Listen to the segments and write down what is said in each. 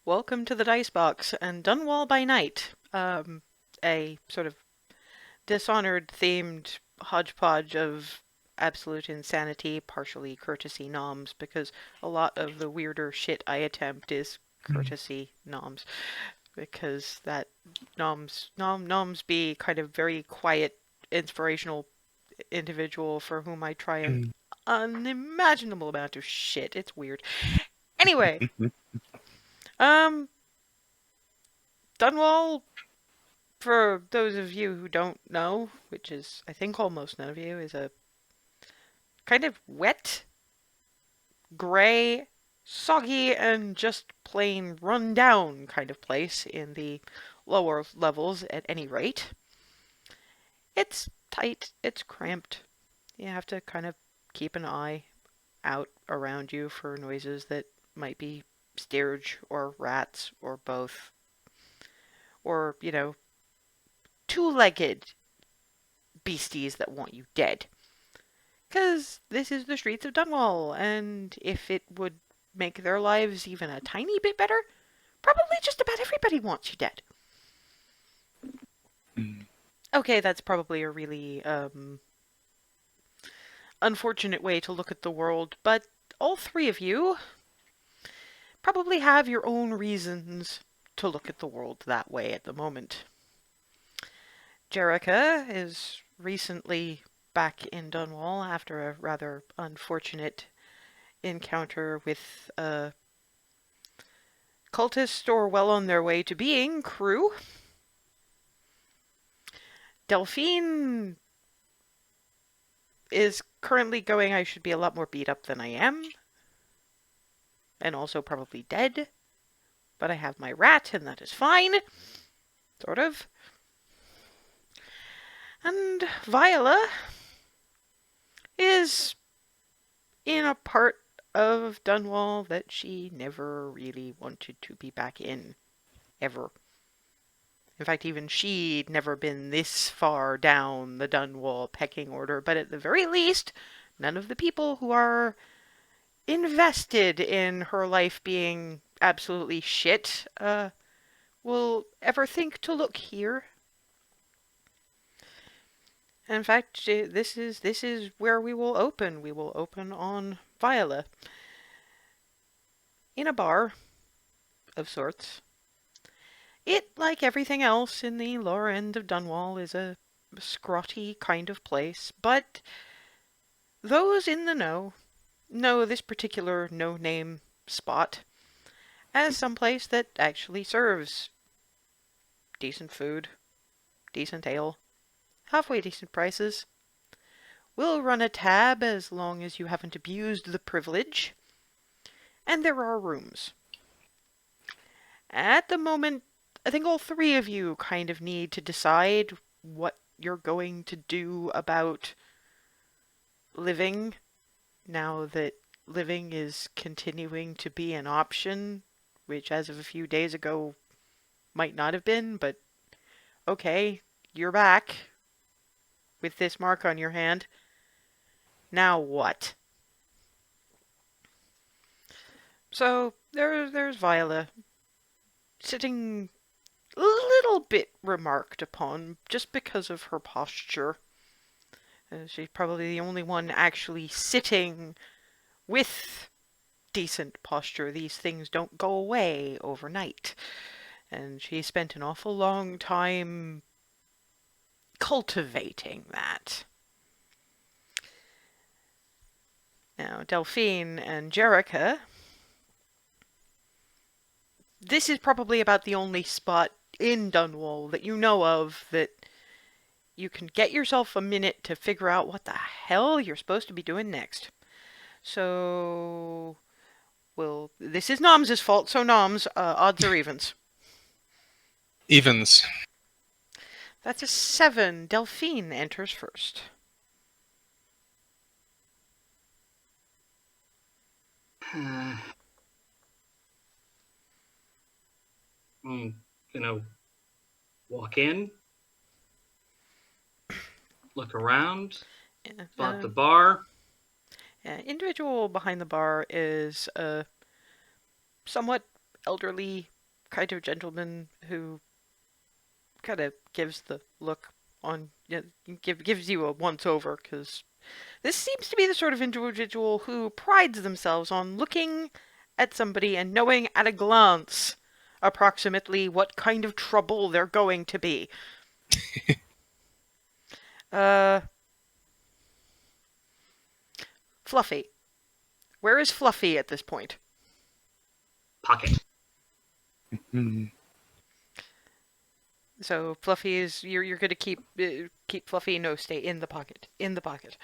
Welcome to the Dice Box and Dunwall by Night, a sort of Dishonored-themed hodgepodge of absolute insanity, partially courtesy noms, because a lot of the weirder shit I attempt is courtesy noms, because that noms be kind of very quiet, inspirational individual for whom I try an unimaginable amount of shit. It's weird. Anyway, um, Dunwall, for those of you who don't know, which is, I think, almost none of you, is a kind of wet, gray, soggy, and just plain run down kind of place in the lower levels at any rate. It's tight, it's cramped. You have to kind of keep an eye out around you for noises that might be steerage or rats or both. Or, two-legged beasties that want you dead. Because this is the streets of Dunwall, and if it would make their lives even a tiny bit better, probably just about everybody wants you dead. Okay, that's probably a really unfortunate way to look at the world, but all three of you probably have your own reasons to look at the world that way at the moment. Jerrica is recently back in Dunwall after a rather unfortunate encounter with a cultist or well on their way to being crew. Delphine is currently going, I should be a lot more beat up than I am. And also probably dead. But I have my rat, and that is fine. Sort of. And Viola is in a part of Dunwall that she never really wanted to be back in. Ever. In fact, even she'd never been this far down the Dunwall pecking order, but at the very least, none of the people who are invested in her life being absolutely shit will ever think to look here. In fact, this is where we will open. We will open on Viola in a bar of sorts. It, like everything else in the lower end of Dunwall, is a scrotty kind of place, but those in the know this particular no-name spot as someplace that actually serves decent food, decent ale, halfway decent prices. We'll run a tab as long as you haven't abused the privilege, and there are rooms. At the moment, I think all three of you kind of need to decide what you're going to do about living, now that living is continuing to be an option, which as of a few days ago might not have been, but okay, you're back with this mark on your hand. Now what? So there's Viola, sitting a little bit remarked upon just because of her posture. She's probably the only one actually sitting with decent posture. These things don't go away overnight. And she spent an awful long time cultivating that. Now, Delphine and Jerrica, this is probably about the only spot in Dunwall that you know of that you can get yourself a minute to figure out what the hell you're supposed to be doing next. So, well, this is Nom's fault, so Nom's, odds or evens? Evens. That's a 7. Delphine enters first. I'm gonna walk in, look around, Yeah, spot the bar. Individual behind the bar is somewhat elderly kind of gentleman who kind of gives the look on, gives you a once over, because this seems to be the sort of individual who prides themselves on looking at somebody and knowing at a glance approximately what kind of trouble they're going to be. Fluffy. Where is Fluffy at this point? Pocket. So Fluffy is you're gonna keep Fluffy. No, stay in the pocket. In the pocket.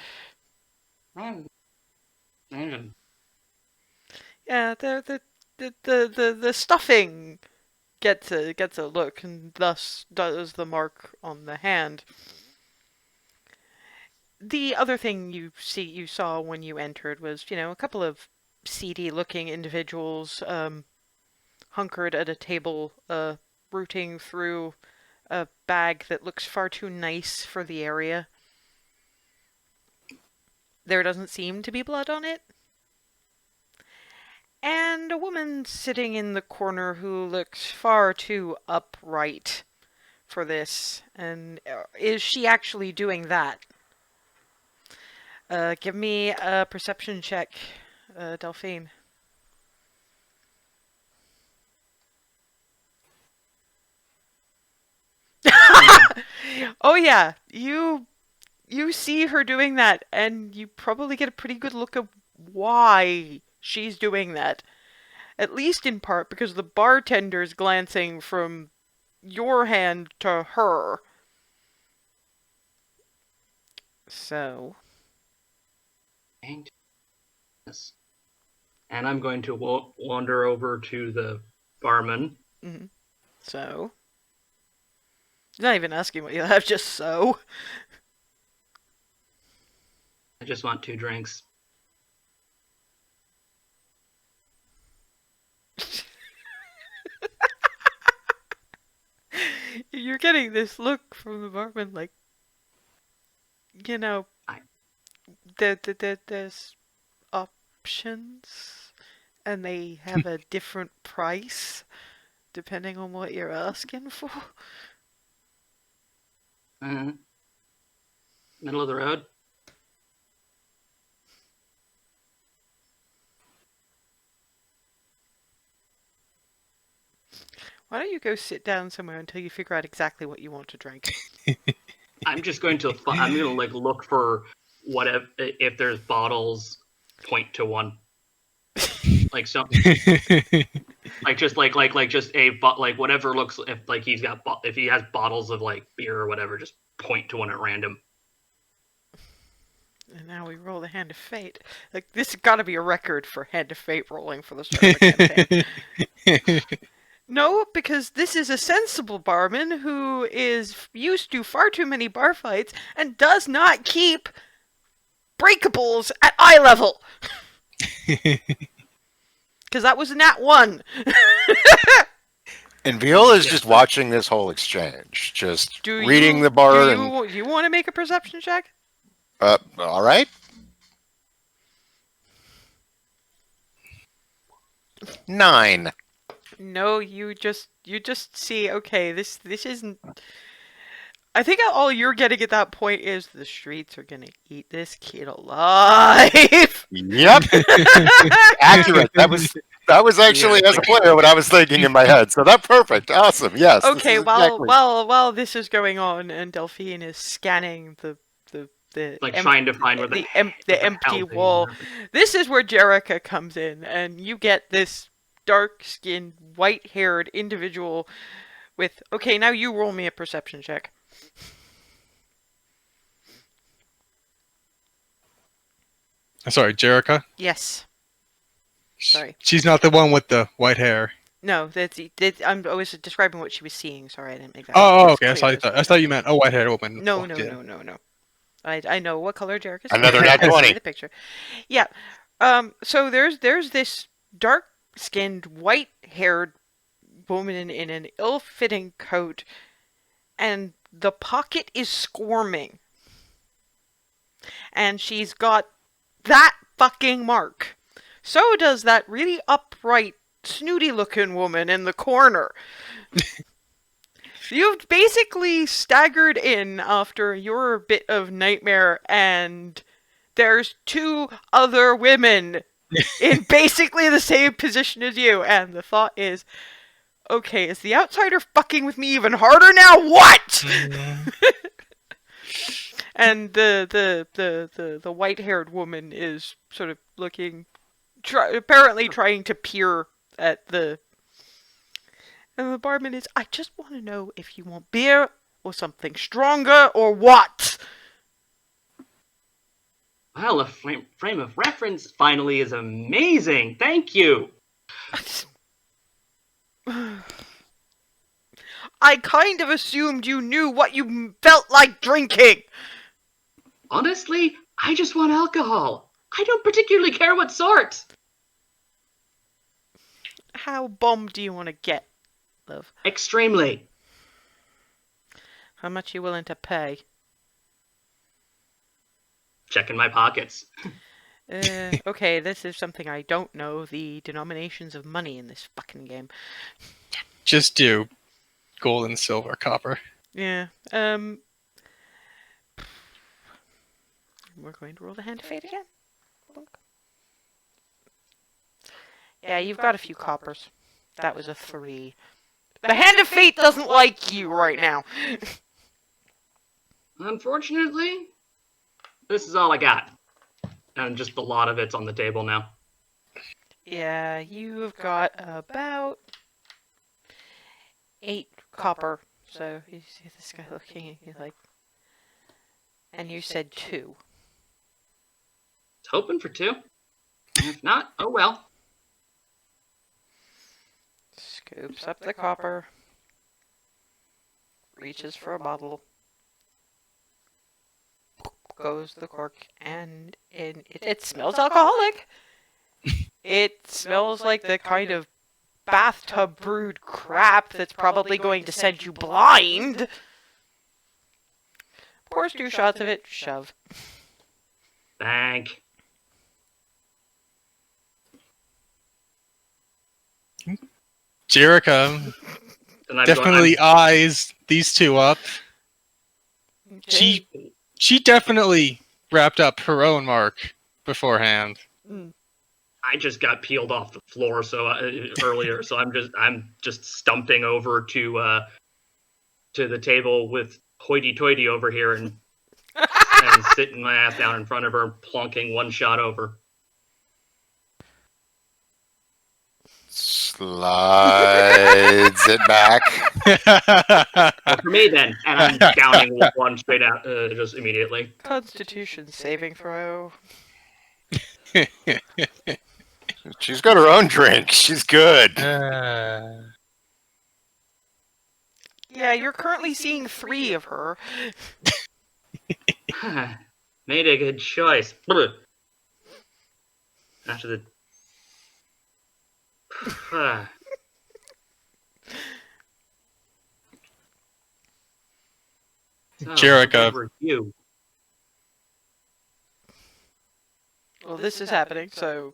Yeah, the stuffing gets a look, and thus does the mark on the hand. The other thing you saw when you entered was, a couple of seedy looking individuals hunkered at a table, rooting through a bag that looks far too nice for the area. There doesn't seem to be blood on it. And a woman sitting in the corner who looks far too upright for this. And is she actually doing that? Give me a perception check, Delphine. Oh yeah, you see her doing that, and you probably get a pretty good look at why she's doing that. At least in part because the bartender's glancing from your hand to her. So. And I'm going to wander over to the barman. Mm-hmm. So. He's not even asking what you have, just so. I just want 2 drinks. You're getting this look from the barman, like, there's options, and they have a different price depending on what you're asking for. Middle of the road. Why don't you go sit down somewhere until you figure out exactly what you want to drink? I'm just going to like look for if there's bottles, point to one. Like some, like just like whatever looks, if he has bottles of like beer or whatever, just point to one at random. And now we roll the Hand of Fate. Like, this has got to be a record for Hand of Fate rolling for the start of a campaign. No, because this is a sensible barman who is used to far too many bar fights and does not keep breakables at eye level. Because that was nat 1. And Viola's just watching this whole exchange, just reading the bar. Do you want to make a perception check? All right. 9. No, you just see, okay, this isn't. I think all you're getting at that point is the streets are gonna eat this kid alive. Yep. Accurate. That was actually, as a player, what I was thinking in my head. So that's perfect. Awesome. Yes. Okay, while this is going on and Delphine is scanning the like trying to find where the empty wall, this is where Jerrica comes in, and you get this dark-skinned, white-haired individual with. Okay, now you roll me a perception check. Sorry, Jerrica? Yes. Sorry. She's not the one with the white hair. No, I was describing what she was seeing. Sorry, I didn't make that. Oh, okay. I thought you meant a white-haired woman. No. I know what color Jerrica's. Another nat 20. The picture. Yeah. So there's this dark-skinned, white-haired woman in an ill-fitting coat, and the pocket is squirming. And she's got that fucking mark. So does that really upright, snooty-looking woman in the corner. You've basically staggered in after your bit of nightmare, and there's two other women in basically the same position as you, and the thought is, okay, is the outsider fucking with me even harder now? What? And the white-haired woman is sort of looking, apparently trying to peer at the. And the barman is, I just want to know if you want beer or something stronger or what. Well, a frame of reference finally is amazing. Thank you. I kind of assumed you knew what you felt like drinking. Honestly, I just want alcohol. I don't particularly care what sort. How bummed do you want to get, love? Extremely. How much you willing to pay? Checking my pockets. Okay, this is something I don't know. The denominations of money in this fucking game. Just do gold and silver, copper. Yeah. We're going to roll the hand of fate again. Yeah, you've got a few coppers. That was a 3. The hand of fate doesn't like you right now. Unfortunately, this is all I got. And just a lot of it's on the table now. Yeah, you've got about 8 copper. So you see this guy looking at you like, and you said 2. Was hoping for 2. If not, oh well. Scoops up the copper, reaches for a bottle, goes the cork, and it smells alcoholic. It smells like the kind of bathtub brewed crap that's probably going to send you blind. Pours 2 shots of it, shove. Thank. Jerrica And I'm definitely going, eyes these two up. Okay. She definitely wrapped up her own mark beforehand. I just got peeled off the floor earlier, so I'm just stumping over to the table with hoity-toity over here and sitting my ass down in front of her and plonking one shot over. Slides it back. Well, for me then, and I'm downing one straight out just immediately. Constitution saving throw. She's got her own drink. She's good. Yeah, you're currently seeing 3 of her. Made a good choice. After the Jerrica. Over you. Well, this is happening, so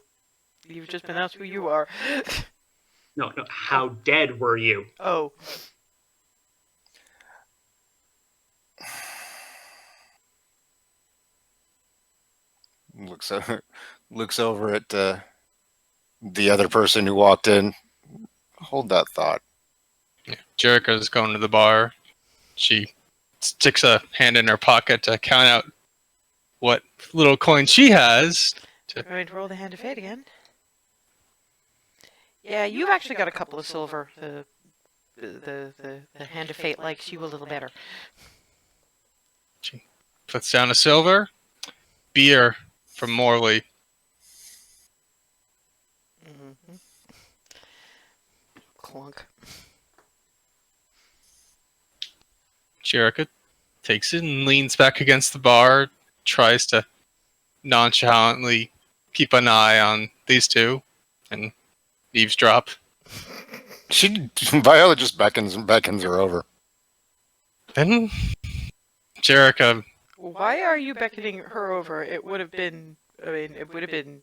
you've just announced who you are. No, how dead were you? Oh. Looks over at the other person who walked in. Hold that thought. Yeah, Jerrica's going to the bar. She sticks a hand in her pocket to count out what little coin she has. I'm going to roll the hand of fate again. Yeah, you've actually got a couple of silver. The hand of fate likes you a little better. She puts down a silver. Beer from Morley. Mm-hmm. Clunk. Jerrica takes it and leans back against the bar, tries to nonchalantly keep an eye on these two, and eavesdrop. Viola just beckons her over. Then Jerrica. Why are you beckoning her over? It would have been. I mean, it would have been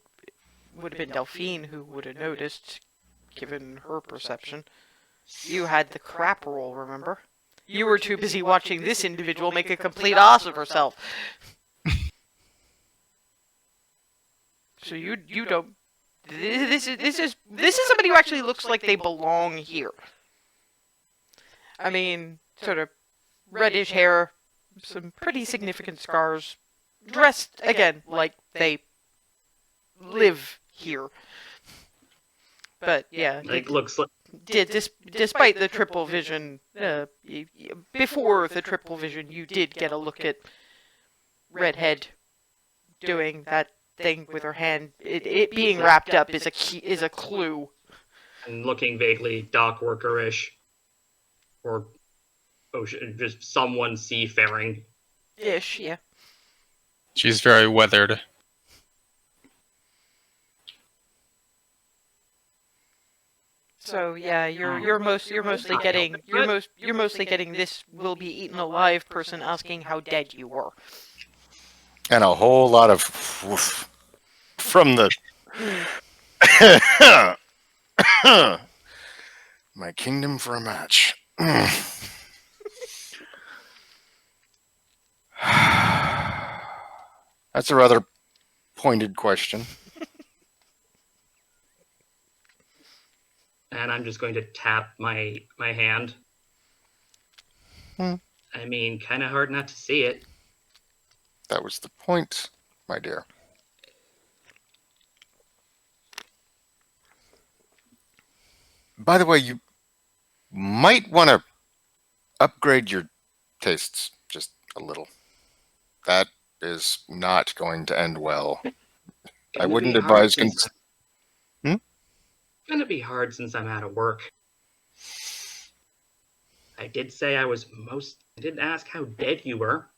Delphine who would have noticed. given her perception. You had the crap roll, remember? You were too busy watching this individual make a complete ass of herself. So you don't. This is somebody who actually looks like they belong here. I mean, sort of reddish hair, some pretty significant scars, dressed again like they live here. But yeah, Like looks like despite the triple vision, before the triple vision, you did get a look at Redhead doing that thing with her hand. It being wrapped up is a clue. and looking vaguely dock worker-ish, or ocean, just someone seafaring. Ish, yeah. She's very weathered. So yeah, you're mostly getting this will be eaten alive person asking how dead you were. And a whole lot of woof from the my kingdom for a match. That's a rather pointed question. And I'm just going to tap my hand. Hmm. I mean, kind of hard not to see it. That was the point, my dear. By the way, you might want to upgrade your tastes just a little. That is not going to end well. I wouldn't advise. Gonna be hard since I'm out of work. I did say I didn't ask how dead you were.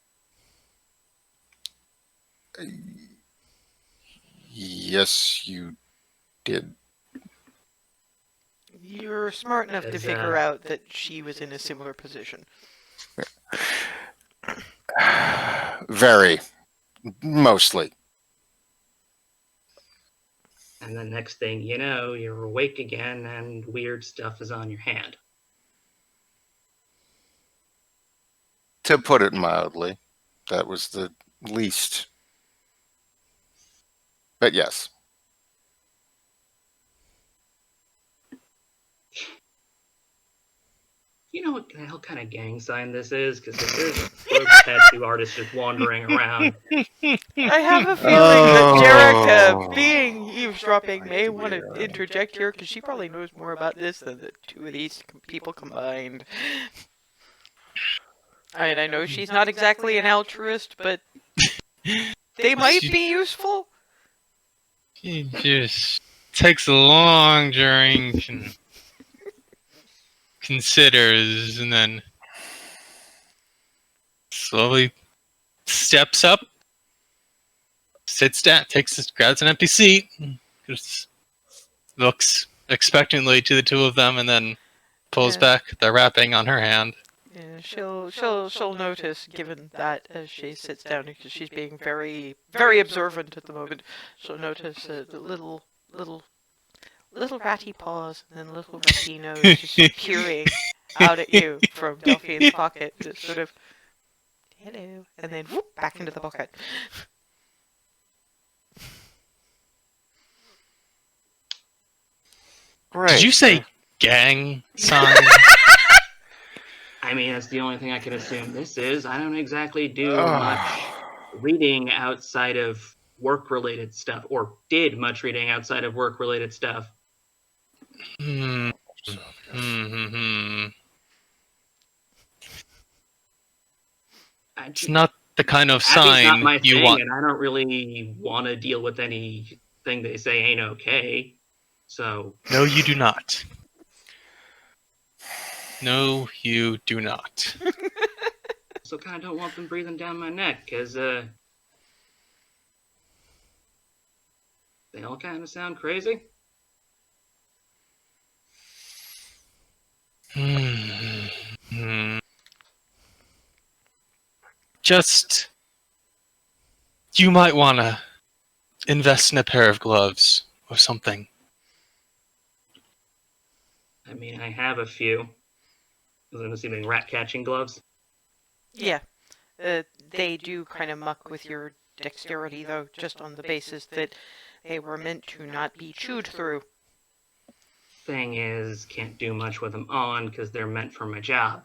Yes, you did. You're smart enough to figure out that she was in a similar position. Very. Mostly. And the next thing you know, you're awake again and weird stuff is on your hand. To put it mildly, that was the least. But yes. You know what the hell kind of gang sign this is? Because if there's a rogue tattoo artist just wandering around, I have a feeling that Jerrica, being eavesdropping, may want to interject here because she probably knows more about this than the two of these people combined. I mean, I know she's not exactly an altruist, but they might be useful. She just takes a long drink and considers, and then slowly steps up, sits down, grabs an empty seat, just looks expectantly to the two of them, and then pulls back the wrapping on her hand. Yeah, she'll notice, given that as she sits down, because she's being very, very observant at the moment. She'll notice the little ratty paws and then little ratty nose just peering out at you from Delphine's pocket, just sort of hello, and then whoop, back into the pocket. Great. Did you say gang sign? I mean, that's the only thing I can assume this is. I don't exactly do much reading outside of work-related stuff, or did much reading outside of work-related stuff. It's not the kind of Happy's not sign my you thing, want. and I don't really want to deal with anything they say ain't okay. So No, you do not. No, you do not. so kind of don't want them breathing down my neck, because they all kind of sound crazy. Just, you might want to invest in a pair of gloves or something. I mean, I have a few. I'm assuming rat catching gloves. Yeah. They do kind of muck with your dexterity, though, just on the basis that they were meant to not be chewed through. Thing is, can't do much with them on because they're meant for my job.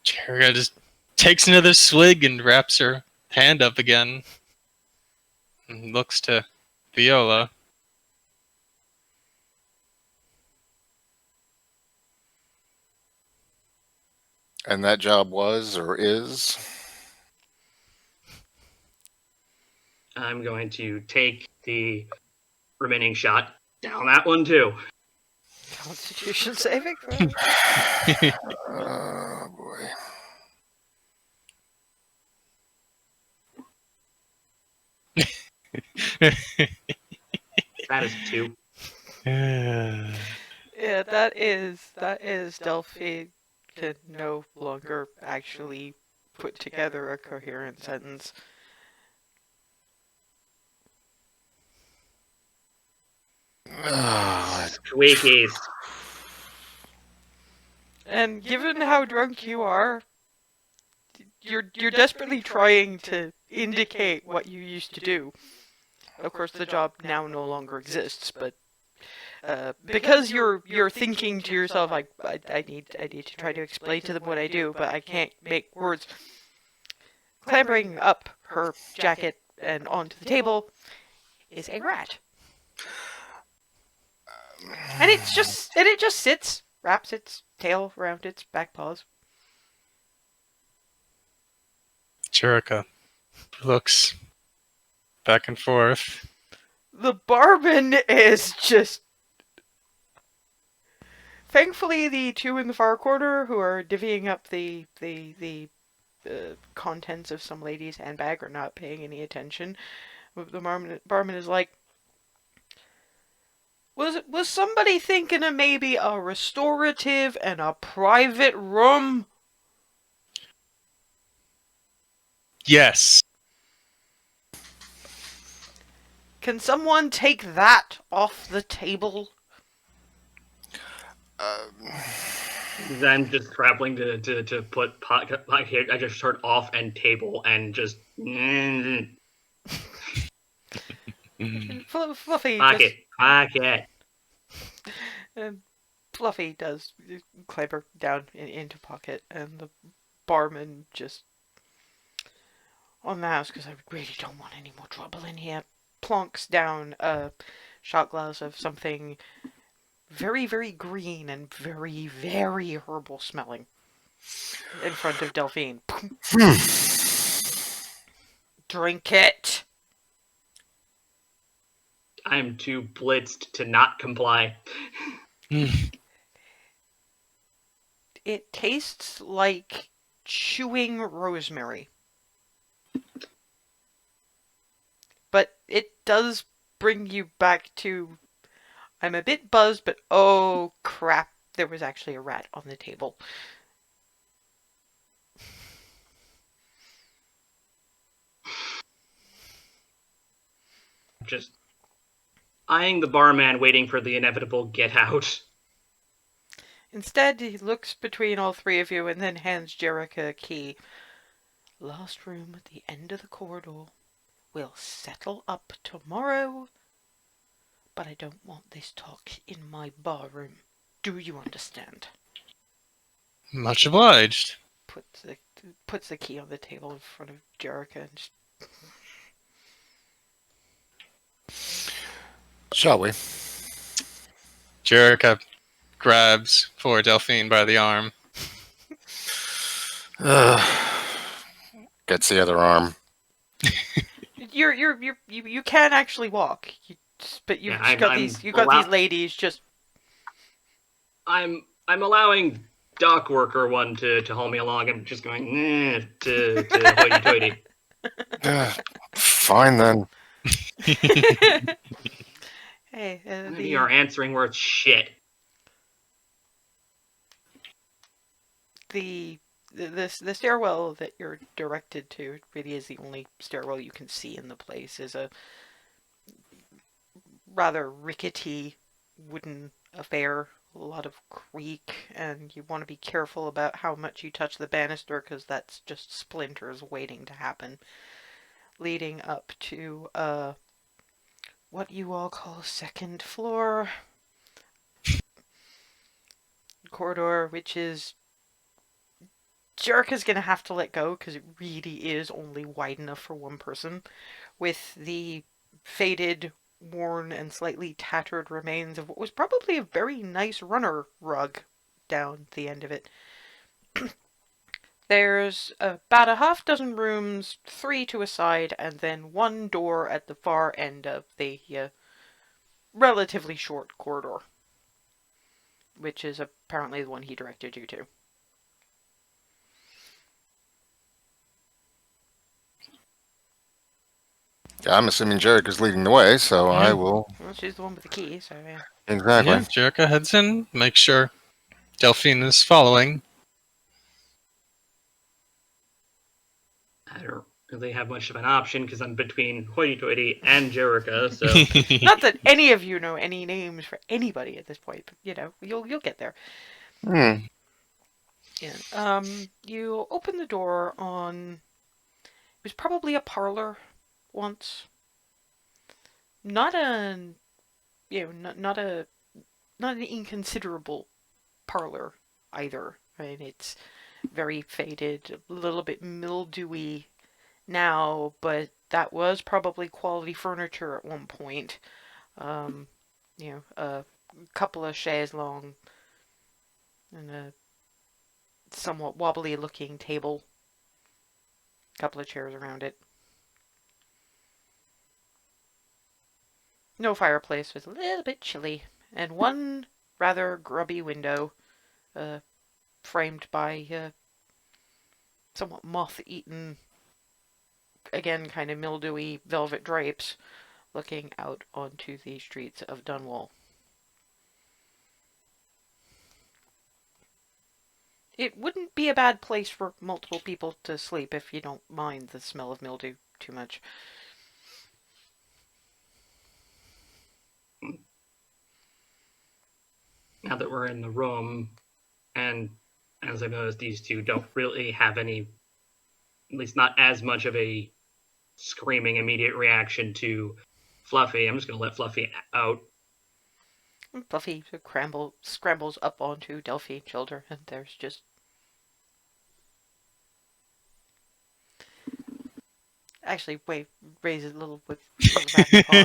Jerrica just takes another swig and wraps her hand up again. And looks to Viola. And that job was or is? I'm going to take the remaining shot down that one too. Constitution saving throw? Oh boy. That is 2. Yeah, that is Delphine can no longer actually put together a coherent sentence. Squeakies. And given how drunk you are, you're desperately trying to indicate what you used to do. Of course, the job now no longer exists, but because you're thinking to yourself, like, I need to try to explain to them what I do, but I can't make words. Clambering up her jacket and onto the table is a rat, and it just sits, wraps its tail around its back paws. Jerrica looks back and forth. The barman is just. Thankfully, the two in the far corner who are divvying up the contents of some lady's handbag are not paying any attention. The barman is like, was somebody thinking of maybe a restorative and a private room? Yes. Can someone take that off the table? I'm just traveling to put pocket here. I just start off and table and just Fluffy pocket. And Fluffy does clamber down into pocket, and the barman just on the house, because I really don't want any more trouble in here, plonks down a shot glass of something very, very green and very, very herbal smelling in front of Delphine. Drink it. I'm too blitzed to not comply. It tastes like chewing rosemary. But it does bring you back to, I'm a bit buzzed, but oh crap, there was actually a rat on the table. Just eyeing the barman, waiting for the inevitable get out. Instead, he looks between all three of you and then hands Jerrica a key. Last room at the end of the corridor. We'll settle up tomorrow. But I don't want this talk in my bar room. Do you understand? Much obliged. Puts the key on the table in front of Jerrica and just... Shall we? Jerrica grabs poor Delphine by the arm. Gets the other arm. You can actually walk, but you've got these ladies just. I'm allowing dock worker one to haul me along. I'm just going to hoity-toity. Fine then. Hey, We are answering words shit. The the stairwell that you're directed to really is the only stairwell you can see in the place. Is a rather rickety wooden affair, a lot of creak, and you want to be careful about how much you touch the banister because that's just splinters waiting to happen. Leading up to what you all call second floor corridor, which is Jerrica's gonna have to let go because it really is only wide enough for one person, with the faded, worn, and slightly tattered remains of what was probably a very nice runner rug down the end of it. There's about a half dozen rooms, 3 to a side, and then one door at the far end of the relatively short corridor, which is apparently the one he directed you to. Yeah, I'm assuming Jerrica's leading the way, so I will. Well, she's the one with the key, so yeah. Exactly. Yeah, Jerrica heads in, make sure Delphine is following. I don't really have much of an option because I'm between Hoity-Toity and Jerrica, so Not that any of you know any names for anybody at this point, but you'll get there. Hmm. Yeah. You open the door on. It was probably a parlor once. Not a, not an inconsiderable parlor either. I mean, it's very faded, a little bit mildewy now, but that was probably quality furniture at one point. A couple of chaises long and a somewhat wobbly looking table. A couple of chairs around it. No fireplace, was a little bit chilly, and one rather grubby window, framed by somewhat moth-eaten, again kind of mildewy velvet drapes, looking out onto the streets of Dunwall. It wouldn't be a bad place for multiple people to sleep if you don't mind the smell of mildew too much. now that we're in the room, and as I noticed, these two don't really have any, at least not as much of a screaming immediate reaction to Fluffy. I'm just going to let Fluffy out. Fluffy scrambles up onto Delphine's shoulder, and there's just... Actually, wait, raise it a little with a paw.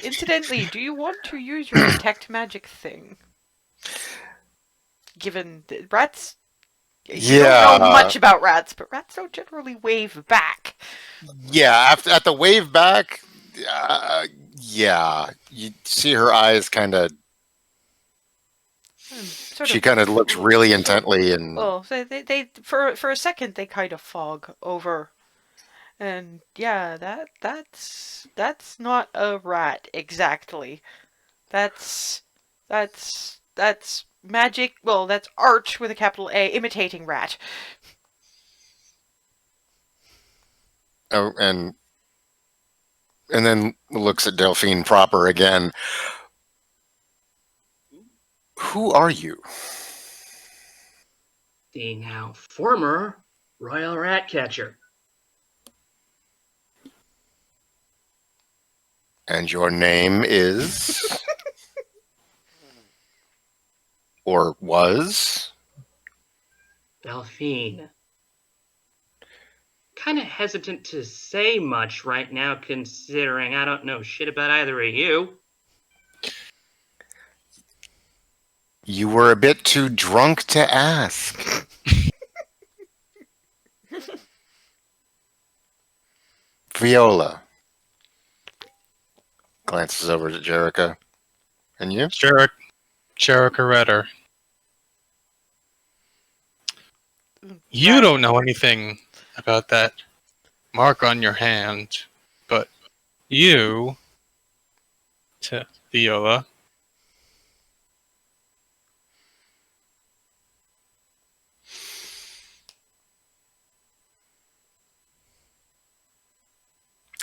Incidentally, do you want to use your detect magic thing? Given that rats... You don't know much about rats, but rats don't generally wave back. Yeah, at the wave back, yeah, you see her eyes kind of. She kind of looks really intently, and well, they for a second they kind of fog over, and yeah, that's not a rat exactly. That's magic. Well, that's art with a capital A, imitating rat. oh, and then looks at Delphine proper again. Who are you? The now former Royal Ratcatcher. And your name is? Or was? Delphine. Kind of hesitant to say much right now, considering I don't know shit about either of you. You were a bit too drunk to ask. Viola. Glances over at Jerrica. And you? Jerrica Reder. You don't know anything about that mark on your hand, but you, to Viola,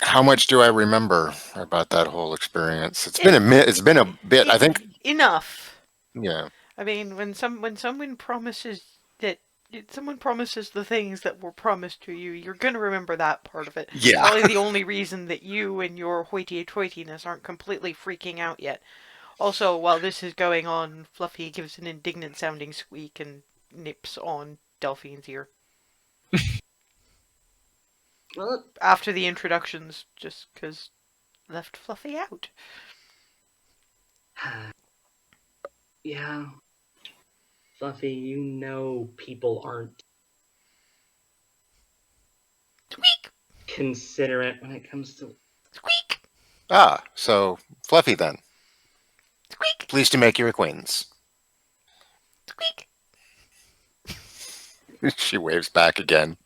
How much do I remember about that whole experience? It's been a bit. I think. Enough. Yeah. I mean, when someone promises that someone promises the things that were promised to you, you're gonna remember that part of it. Yeah. Probably the only reason that you and your hoity-toityness aren't completely freaking out yet. Also, while this is going on, Fluffy gives an indignant-sounding squeak and nips on Delphine's ear. Well, After the introductions, just because left Fluffy out. yeah. Fluffy, you know people aren't Squeak! considerate when it comes to. Squeak! Ah, so Fluffy then. Squeak! Pleased to make your acquaintance. Squeak! She waves back again.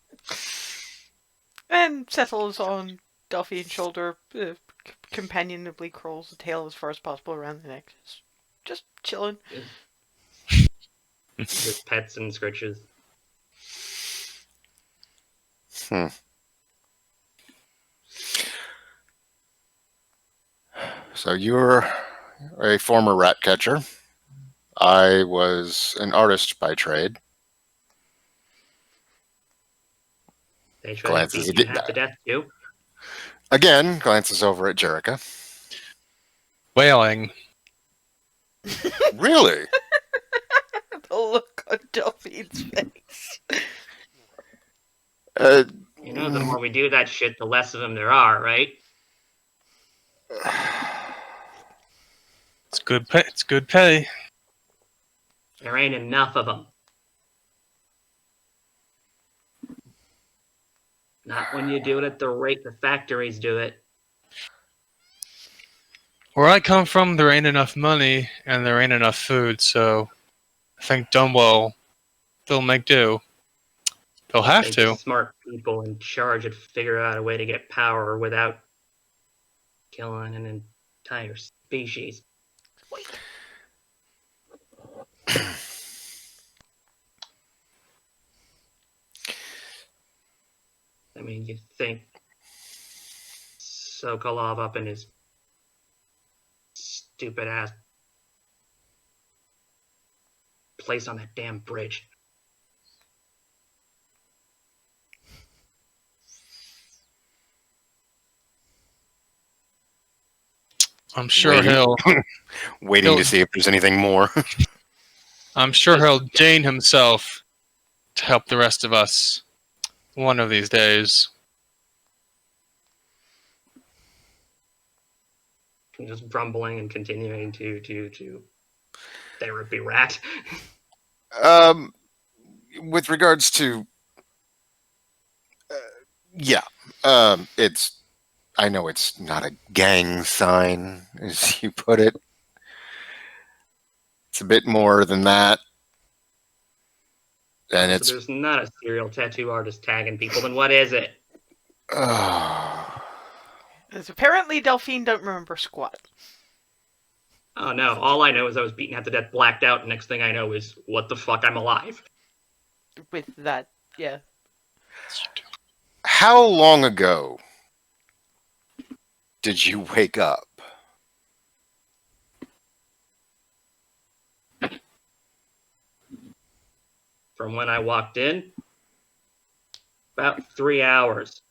And settles on Delphine's shoulder, companionably curls the tail as far as possible around the neck. Just chilling. Just pets and scritches. So you're a former rat catcher. I was an artist by trade. They try to Glances beat you half to death too. again, glances over at Jerrica. Wailing. Really? The look on Delphine's face. You know, the more we do that shit, the less of them there are, right? It's good pay. It's good pay. There ain't enough of them. Not when you do it at the rate the factories do it. Where I come from, there ain't enough money and there ain't enough food, so I think Dunwall, they'll make do. They'll have Think to. Smart people in charge would figure out a way to get power without killing an entire species. Wait. I mean, you'd think Sokolov up in his stupid ass place on that damn bridge. I'm sure Waiting. he'll. Waiting He'll- to see if there's anything more. I'm sure he'll deign himself to help the rest of us one of these days. Just grumbling and continuing to therapy rat. With regards to, yeah, it's. I know it's not a gang sign, as you put it. It's a bit more than that, and So it's. there's not a serial tattoo artist tagging people, then what is it? As apparently Delphine don't remember squat. Oh no, all I know is I was beaten half to death, blacked out, and next thing I know is, what the fuck, I'm alive. With that, yeah. How long ago did you wake up? From when I walked in, about 3 hours.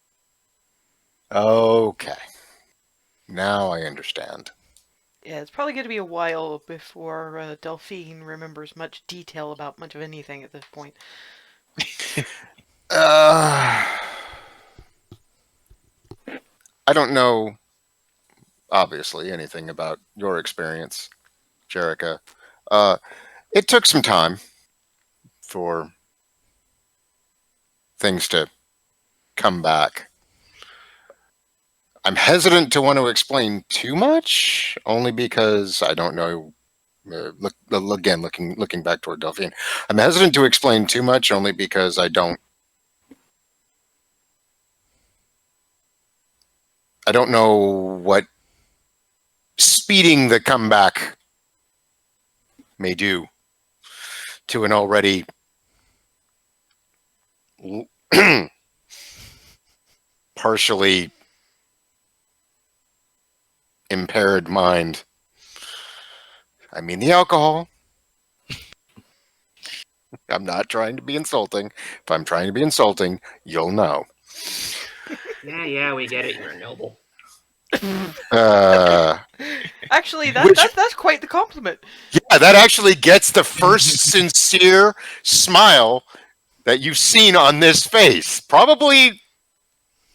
Okay. Now I understand. Yeah, it's probably going to be a while before Delphine remembers much detail about much of anything at this point. I don't know, obviously, anything about your experience, Jerrica. It took some time for things to come back. I'm hesitant to want to explain too much, only because I don't know. Looking back toward Delphine, I'm hesitant to explain too much, only because I don't know what speeding the comeback may do to an already partially impaired mind. I mean the alcohol. I'm not trying to be insulting. If I'm trying to be insulting, you'll know. Yeah, we get it. You're a noble. Actually, Which- that's quite the compliment. Yeah, that actually gets the first sincere smile that you've seen on this face. Probably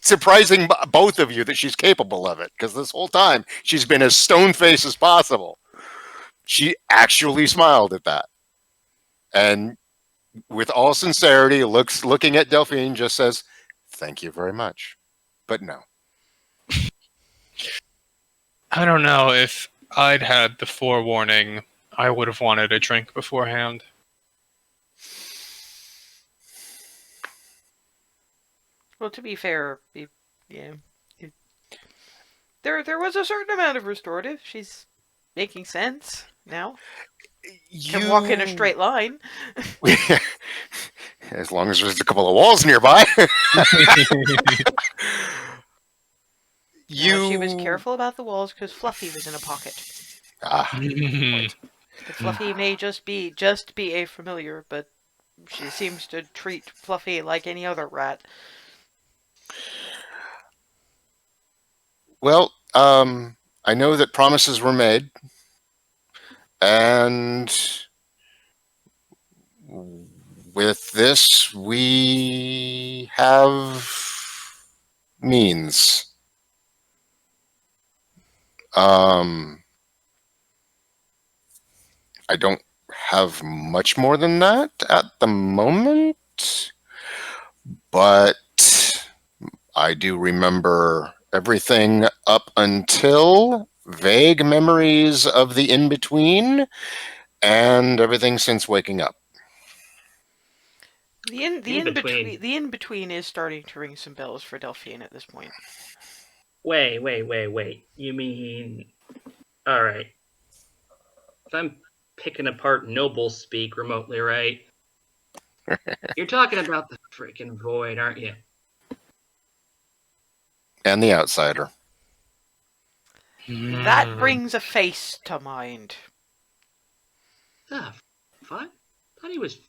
surprising both of you that she's capable of it, because this whole time she's been as stone-faced as possible. She actually smiled at that. And with all sincerity, looking at Delphine, just says, "Thank you very much." But no. I don't know if I'd had the forewarning. I would have wanted a drink beforehand. Well, to be fair, yeah, there was a certain amount of restorative. She's making sense now. Can walk in a straight line. As long as there's a couple of walls nearby. She was careful about the walls because Fluffy was in a pocket. But Fluffy may just be a familiar, but she seems to treat Fluffy like any other rat. Well, I know that promises were made, and with this, we have means. I don't have much more than that at the moment, but I do remember everything up until vague memories of the in-between and everything since waking up. The in-between is starting to ring some bells for Delphine at this point. Wait. You mean... Alright. If I'm picking apart noble speak remotely, right? You're talking about the freaking void, aren't you? And the outsider. That brings a face to mind. Ah, fine. Thought he was...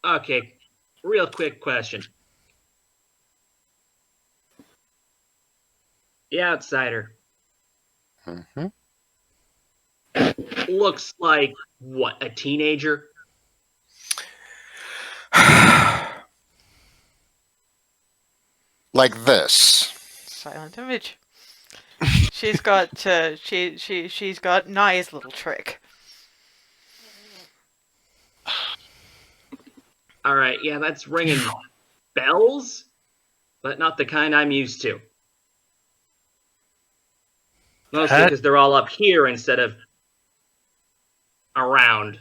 Okay, real quick question. The outsider Mm-hmm. looks like, what, a teenager? Like this. Silent image. She's got she's got Nye's little trick. All right, yeah, that's ringing bells, but not the kind I'm used to. Mostly because they're all up here instead of around.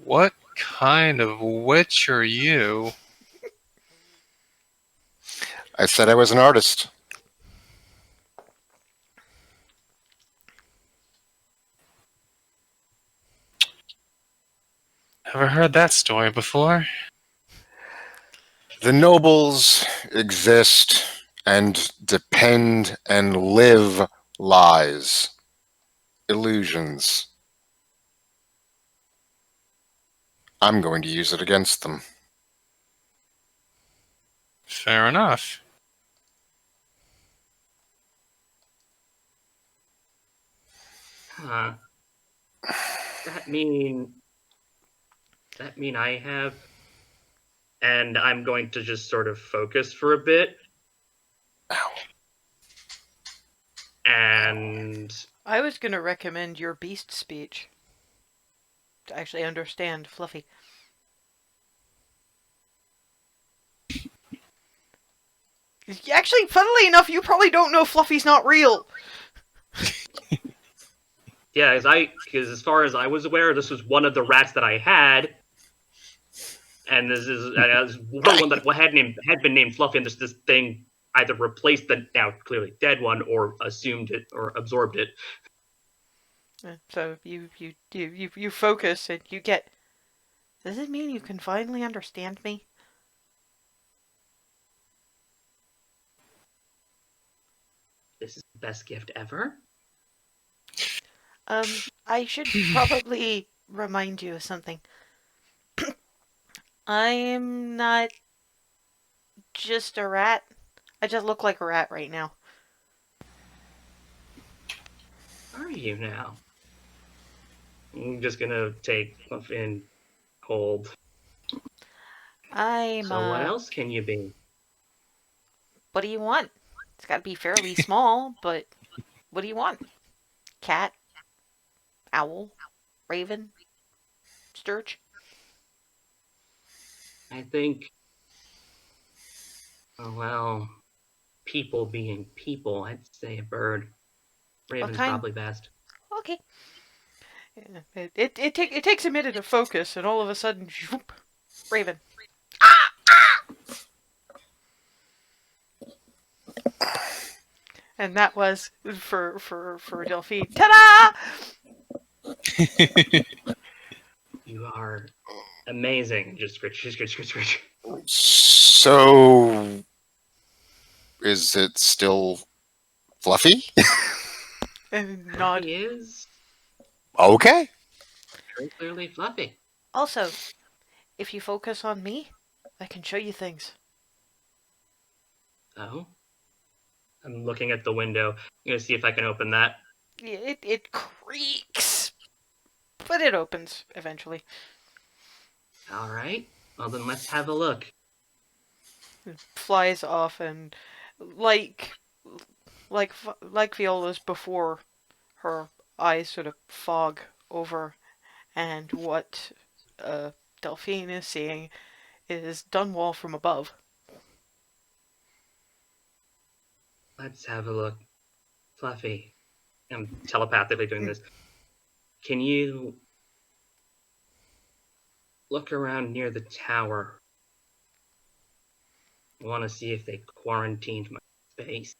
What kind of witch are you? I said I was an artist. Ever heard that story before? The nobles exist and depend and live lies, illusions. I'm going to use it against them. Fair enough. Huh. That mean I have... And I'm going to just sort of focus for a bit. Ow. And... I was going to recommend your beast speech to actually understand Fluffy. Actually, funnily enough, you probably don't know Fluffy's not real. Yeah, because as far as I was aware, this was one of the rats that I had. And this is one that had been named Fluffy, and this thing either replaced the now clearly dead one, or assumed it, or absorbed it. So you focus and you get Does it mean you can finally understand me? This is the best gift ever. I should probably remind you of something. I'm not just a rat. I just look like a rat right now. Are you now? I'm just gonna take and hold. I'm, So what else can you be? what do you want? It's gotta be fairly small, but what do you want? Cat? Owl? Raven? Sturge? I think, well, people being people, I'd say a bird. What Raven's kind? probably best. Okay. Yeah, it takes a minute of focus, and all of a sudden, whoop, Raven. And that was for Delphine. Ta-da! You are amazing. Just scritch, scritch, scritch, scritch. So, is it still fluffy? And nod. Fluffy is Okay. very clearly fluffy. Also, if you focus on me, I can show you things. Oh? I'm looking at the window. I'm gonna see if I can open that. It creaks, but it opens eventually. Alright. Well then let's have a look. It flies off, and like Viola's before, her eyes sort of fog over, and what Delphine is seeing is Dunwall from above. Let's have a look. Fluffy. I'm telepathically doing this. Can you look around near the tower? I want to see if they quarantined my space.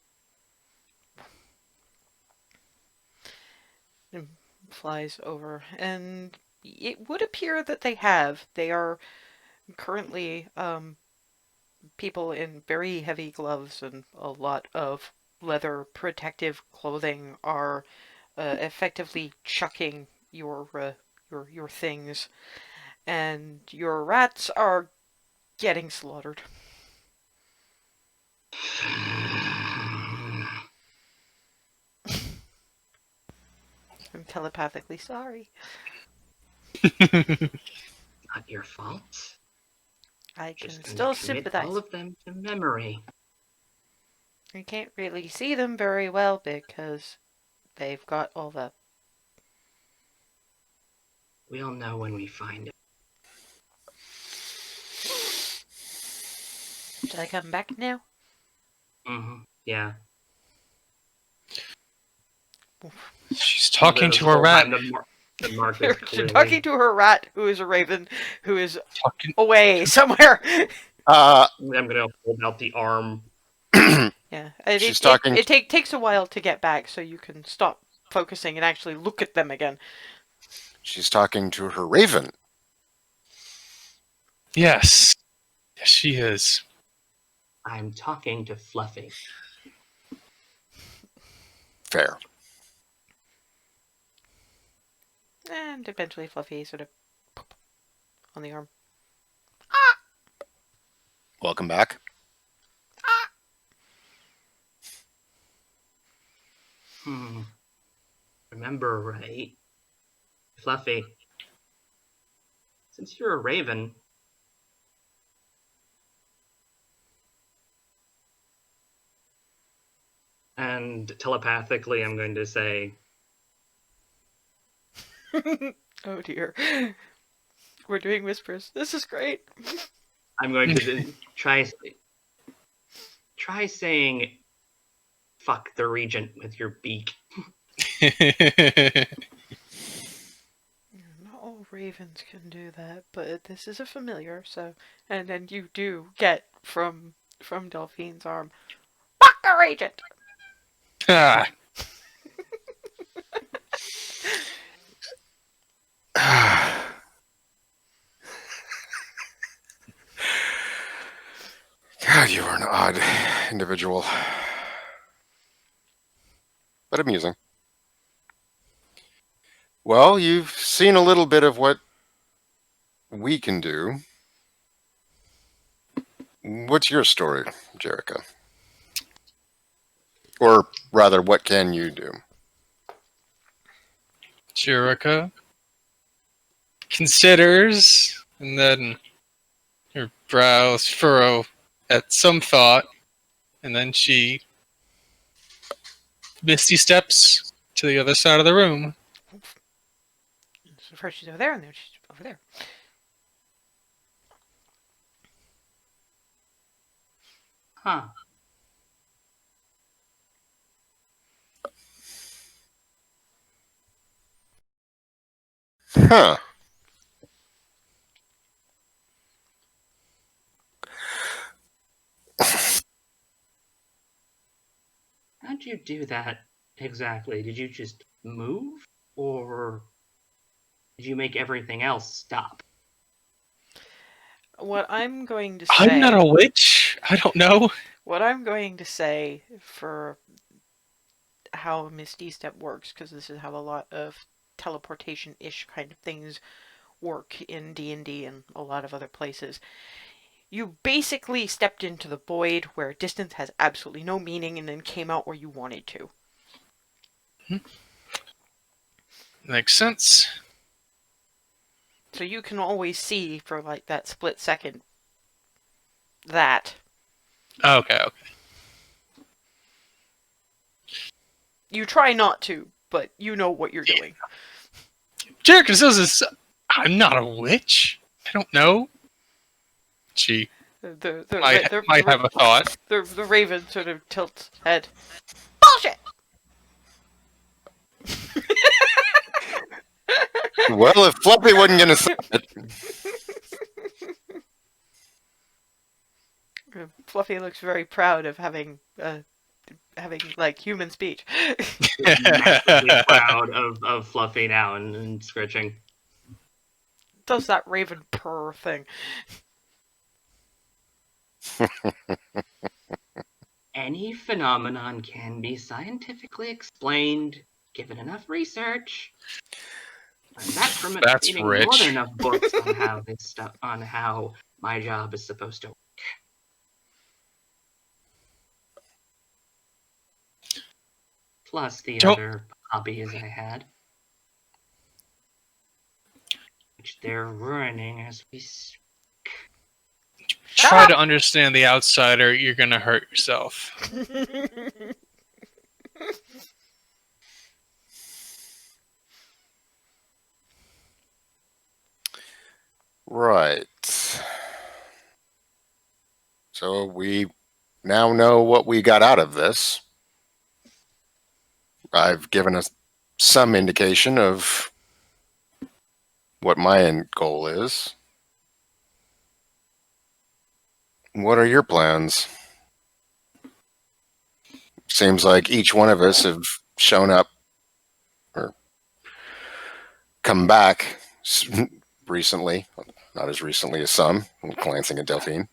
And flies over, and it would appear that they have. They are currently people in very heavy gloves and a lot of leather protective clothing are effectively chucking your things, and your rats are getting slaughtered. I'm telepathically sorry. Not your fault. I can Just gonna still commit sympathize. all of them to memory. I can't really see them very well because they've got all the... We'll know when we find it. Should I come back now? Yeah. She's talking This to a whole rat. time the mark is You're clearly... talking to her rat, who is a raven, who is Talking. away somewhere. Uh, I'm gonna hold out the arm. Yeah, She's talking- It takes a while to get back, so you can stop focusing and actually look at them again. she's talking to her raven. Yes. Yes, she is. I'm talking to Fluffy. Fair. And eventually Fluffy sort of pop on the arm. Welcome back. Remember right? Fluffy. Since you're a raven, and telepathically I'm going to say, Oh dear. We're doing whispers. This is great. I'm going to try saying fuck the regent with your beak. Not all ravens can do that, but this is a familiar, so... And then you do get from Delphine's arm, fuck the regent! Ah. You are an odd individual, but amusing. Well, you've seen a little bit of what we can do. What's your story, Jerrica? Or rather, what can you do? Jerrica considers, and then her brows furrow at some thought, and then she misty steps to the other side of the room. So first she's over there, and then she's over there. Huh. Huh. How'd you do that exactly? Did you just move? Or did you make everything else stop? What I'm going to I'm say. not a witch. I don't know. What I'm going to say for how Misty Step works, because this is how a lot of teleportation-ish kind of things work in D&D and a lot of other places. You basically stepped into the void where distance has absolutely no meaning and then came out where you wanted to. Makes sense. So you can always see for like that split second that. Okay. You try not to, but you know what you're doing. Jerrica says this. I'm not a witch. I don't know. She might have a thought. The raven sort of tilts head. Bullshit! Well, if Fluffy wasn't going to say it. Fluffy looks very proud of having like human speech. Massively proud of Fluffy now and scritching. Does that raven purr thing. Any phenomenon can be scientifically explained given enough research. Learned that from That's reading rich. more than enough books on how my job is supposed to work. Plus the other hobbies I had, which they're ruining as we speak. Try to understand the outsider. You're gonna hurt yourself. Right. So we now know what we got out of this. I've given us some indication of what my end goal is. What are your plans? Seems like each one of us have shown up or come back recently. Not as recently as some. I'm glancing at Delphine.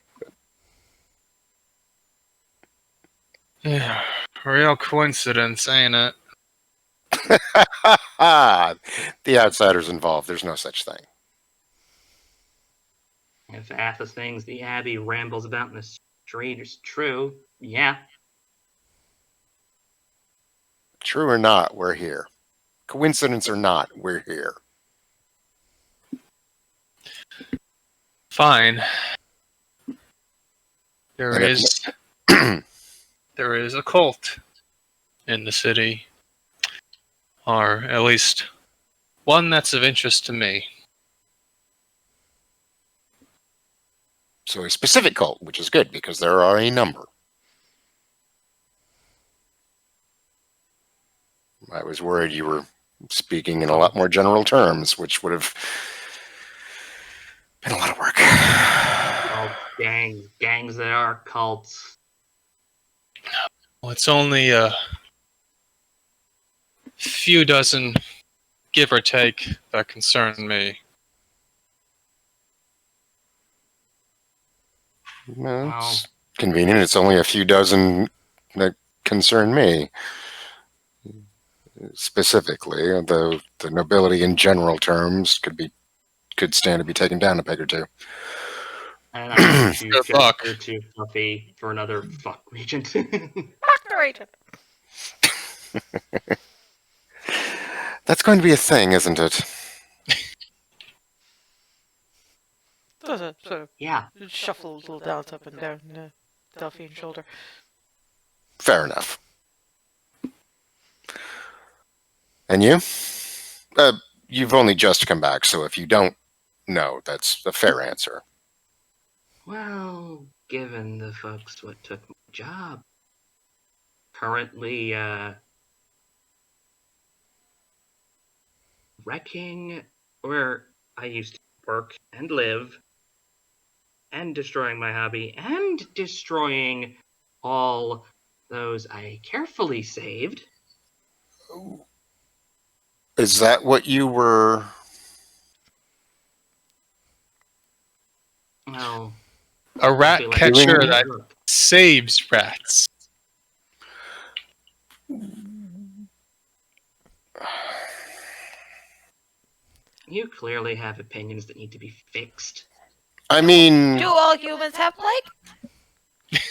Yeah, real coincidence, ain't it? The outsider's involved. There's no such thing. If half the things the Abbey rambles about in the street is true, yeah. True or not, we're here. Coincidence or not, we're here. Fine. There And is there is a cult in the city, or at least one that's of interest to me. So a specific cult, which is good because there are a number. I was worried you were speaking in a lot more general terms, which would have been a lot of work. Well, gangs that are cults. Well, it's only a few dozen, give or take, that concern me. Well, it's convenient. It's only a few dozen that concern me specifically. The nobility in general terms could stand to be taken down a peg or two. And I'm going to Good luck. gesture to Fluffy for another fuck regent. Fuck the regent. That's going to be a thing, isn't it? Does a sort of Yeah. shuffle a little dance up and down Delphine's shoulder. Fair enough. And you? You've only just come back, so if you don't know, that's a fair answer. Well, given the folks what took my job, currently wrecking where I used to work and live, and destroying my hobby, and destroying all those I carefully saved. Is that what you were... Well, A rat feel like catcher doing- that saves rats. You clearly have opinions that need to be fixed. I mean... Do all humans have plague?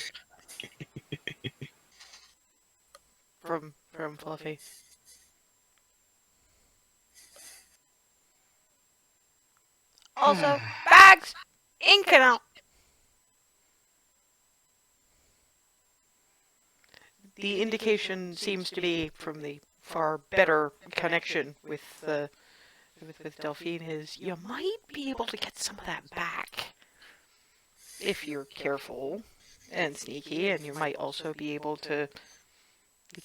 From Fluffy. Also, bags! Ink canal! The indication seems to be from the far better connection with Delphine is you might be able to get some of that back if you're careful and sneaky, and you might also be able to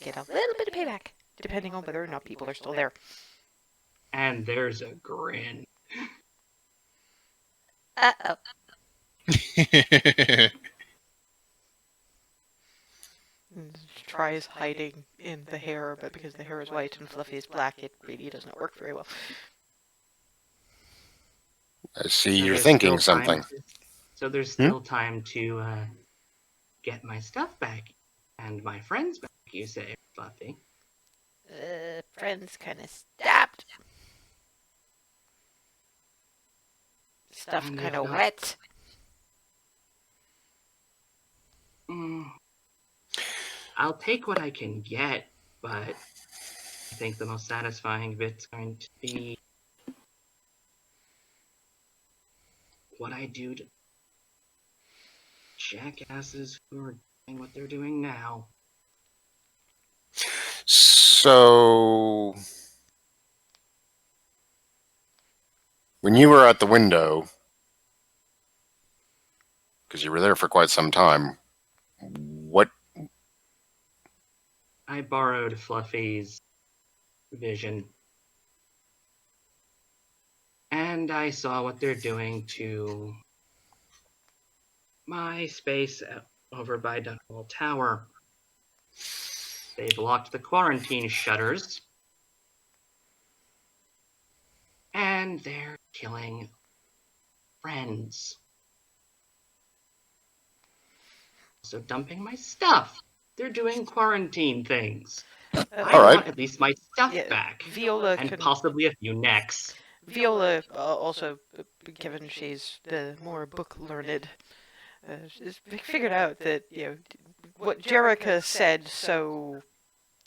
get a little bit of payback depending on whether or not people are still there. And there's a grin. Uh-oh. Tries hiding in the hair, but because the hair is white and Fluffy is black, it really doesn't work very well. I see you're there's thinking still time something. So there's still time to get my stuff back and my friends back, you say, Fluffy. Friends kind of stabbed. Stuff And kind of you've got- wet. I'll take what I can get, but I think the most satisfying bit's going to be what I do to jackasses who are doing what they're doing now. So... when you were at the window, because you were there for quite some time, what... I borrowed Fluffy's vision. And I saw what they're doing to my space over by Dunwall Tower. They've locked the quarantine shutters. And they're killing friends. Also dumping my stuff. They're doing quarantine things. I All right. want at least my stuff Yeah, back. Viola And can... possibly a few necks. Viola, also, given she's the more book-learned, has figured out that, you know, what Jerrica said so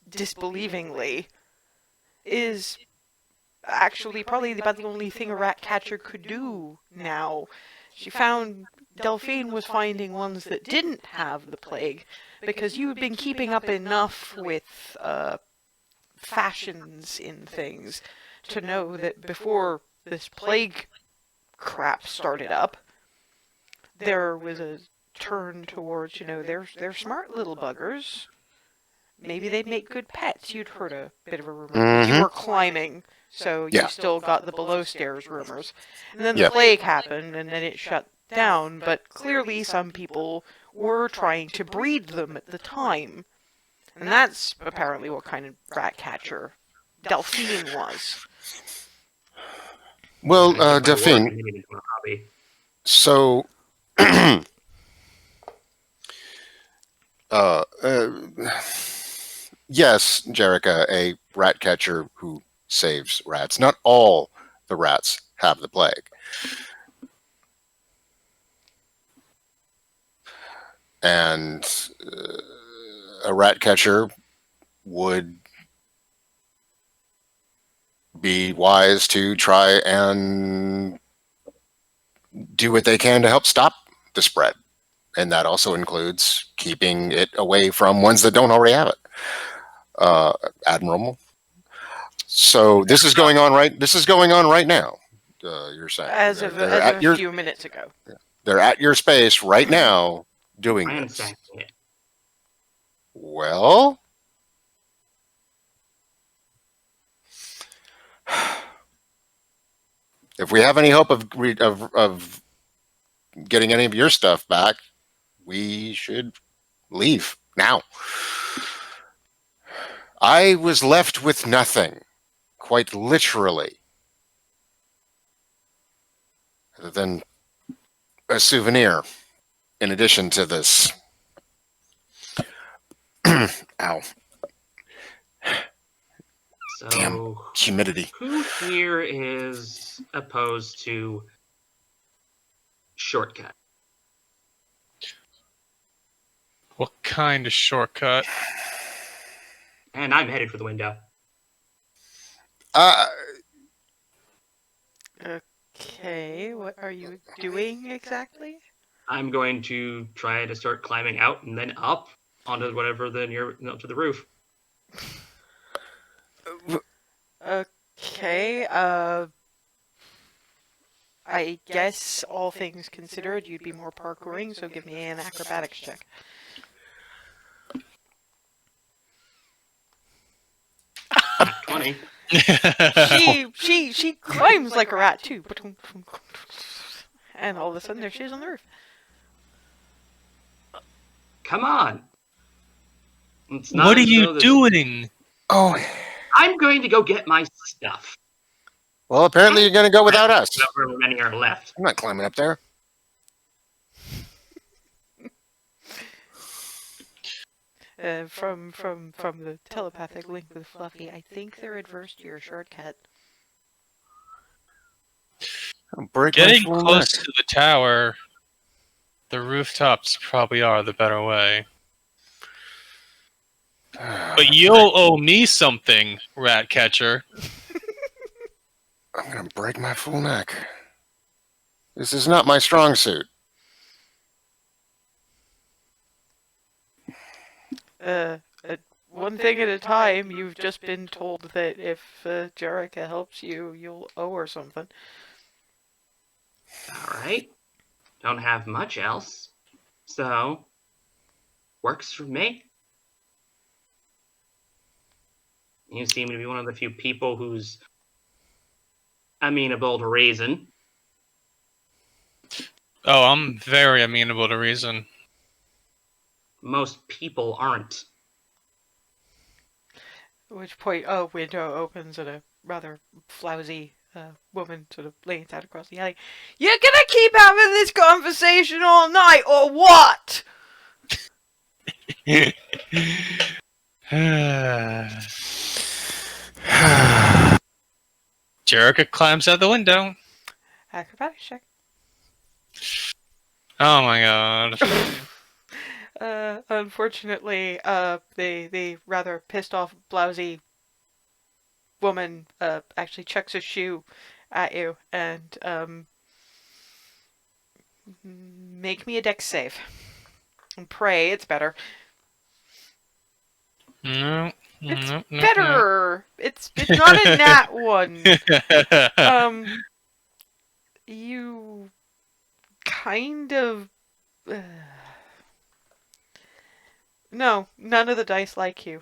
disbelievingly is actually probably about the only thing a rat catcher could do now. She found Delphine was finding ones that didn't have the plague, because you had been keeping up enough with fashions in things to know that before this plague crap started up, there was a turn towards, you know, they're smart little buggers. Maybe they'd make good pets. You'd heard a bit of a rumor. Mhm. You were climbing, so you Yeah. still got the below stairs rumors. And then Yeah. the plague happened, and then it shut down, but clearly some people were trying to breed them at the time. And that's apparently what kind of rat catcher Delphine was. Well, I get my work Delphine, and made it into a hobby. so Uh, uh, yes, Jerrica, a rat catcher who saves rats. Not all the rats have the plague. And a rat catcher would be wise to try and do what they can to help stop the spread. And that also includes keeping it away from ones that don't already have it. Admirable. So this is going on right. This is going on right now. You're saying As of a few minutes ago. They're at your space right now doing this. Ransacking it. Well, if we have any hope of getting any of your stuff back, we should leave now. I was left with nothing, quite literally, other than a souvenir. In addition to this, ow, So, damn humidity. who here is opposed to shortcut? What kind of shortcut? And I'm headed for the window. Okay, what are you doing exactly? I'm going to try to start climbing out and then up onto whatever up to the roof. Okay, I guess all things considered, you'd be more parkouring, so give me an acrobatics check. At 20. She climbs like a rat too. And all of a sudden there she is on the roof. Come on. It's not What are as though you this- doing? Oh, I'm going to go get my stuff. well, apparently you're going to go without us. However many are left. I'm not climbing up there. From the telepathic link with Fluffy, I think they're adverse to your shortcut. Getting close to the tower, the rooftops probably are the better way. But you'll owe me something, rat catcher. I'm going to break my full neck. This is not my strong suit. One thing at a time. You've just been told that if Jerrica helps you, you'll owe her something. Alright. Don't have much else. So, works for me. You seem to be one of the few people who's amenable to reason. Oh, I'm very amenable to reason. Most people aren't. At which point, a window opens and a rather flousy woman sort of leans out across the alley. You're gonna keep having this conversation all night, or what? Jerrica climbs out the window. Acrobatics check. Oh my god. Unfortunately, the rather pissed off, blousy woman actually chucks a shoe at you and make me a dex save. And pray it's better. No. It's no, no, better. It's not a nat one. no. You kind of. No, none of the dice like you.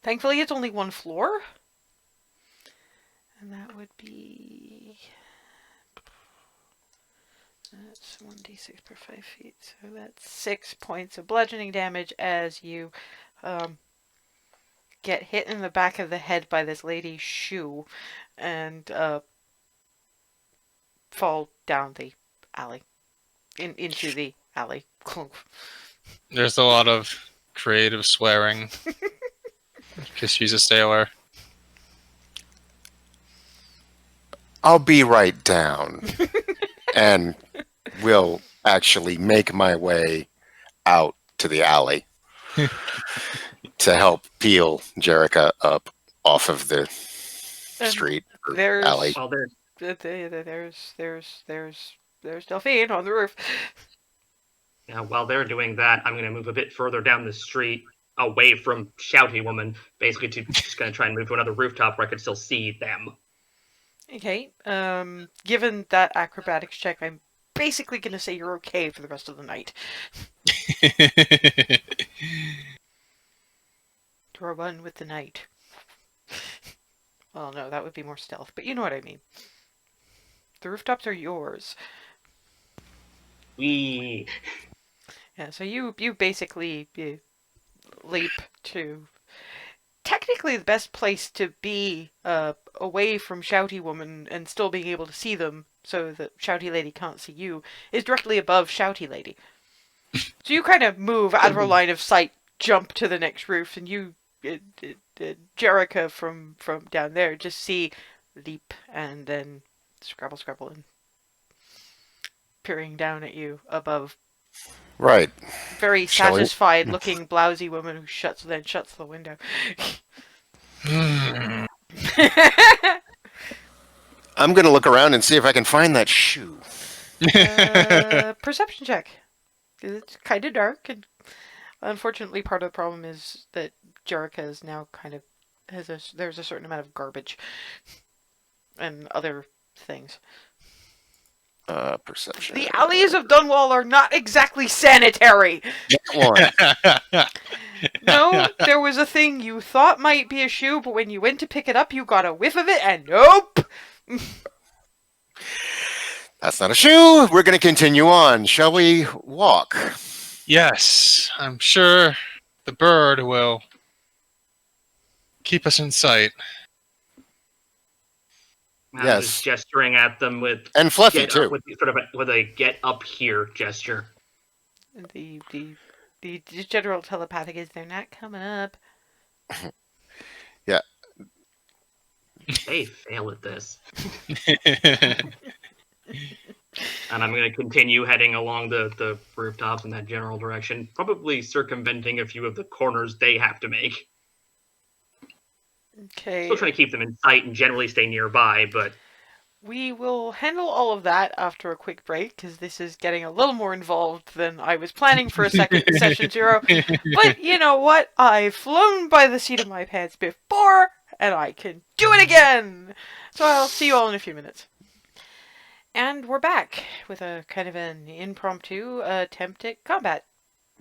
Thankfully, it's only one floor. And that would be... That's 1d6 per 5 feet. So that's 6 points of bludgeoning damage as you get hit in the back of the head by this lady's shoe and fall down the alley. Into the alley. There's a lot of creative swearing because she's a sailor. I'll be right down, and will actually make my way out to the alley to help peel Jerrica up off of the And street or there's alley. Well, there. there's Delphine on the roof. Yeah, while they're doing that, I'm going to move a bit further down the street, away from Shouty Woman, basically to just going to try and move to another rooftop where I could still see them. Okay. Given that acrobatics check, I'm basically gonna say you're okay for the rest of the night. You're one with the night. Well, no, that would be more stealth, but you know what I mean. The rooftops are yours. We. Yeah, so you basically leap to technically the best place to be away from Shouty Woman and still being able to see them so that Shouty Lady can't see you is directly above Shouty Lady. So you kind of move out of her line of sight, jump to the next roof, and you, Jerrica from down there, just see leap and then scrabble and peering down at you above. Right. Very Shall we- satisfied looking blousy woman who shuts the window. I'm going to look around and see if I can find that shoe. Perception check. It's kind of dark, and unfortunately, part of the problem is that Jerrica is now kind of there's a certain amount of garbage and other things. Perception. The alleys of Dunwall are not exactly sanitary. One. No, there was a thing you thought might be a shoe, but when you went to pick it up, you got a whiff of it, and nope. That's not a shoe. We're going to continue on. Shall we walk? Yes, I'm sure the bird will keep us in sight. I'm Yes. just gesturing at them with And Fluffy, get too. up, with a get up here gesture. The general telepathic is they're not coming up. They fail at this. And I'm going to continue heading along the rooftops in that general direction, probably circumventing a few of the corners they have to make. Okay. Still trying to keep them in sight and generally stay nearby, but We will handle all of that after a quick break, because this is getting a little more involved than I was planning for a second session 0. But you know what? I've flown by the seat of my pants before, and I can do it again! So I'll see you all in a few minutes. And we're back with a kind of an impromptu attempt at combat.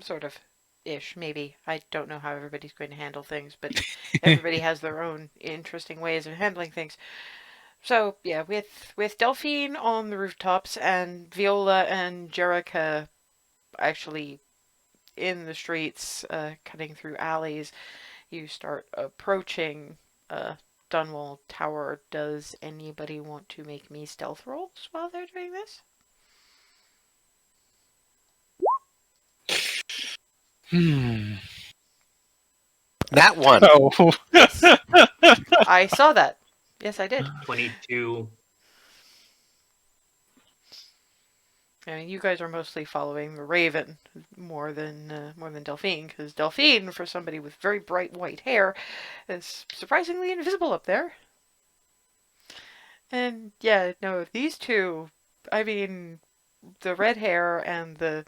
Sort of. Ish, maybe. I don't know how everybody's going to handle things, but everybody has their own interesting ways of handling things. So, yeah, with Delphine on the rooftops and Viola and Jerrica actually in the streets, cutting through alleys, you start approaching Dunwall Tower. Does anybody want to make me stealth rolls while they're doing this? That one. Oh. I saw that. Yes, I did. 22. I mean, you guys are mostly following the Raven more than Delphine, because Delphine, for somebody with very bright white hair, is surprisingly invisible up there. And yeah, no, these two, I mean, the red hair and the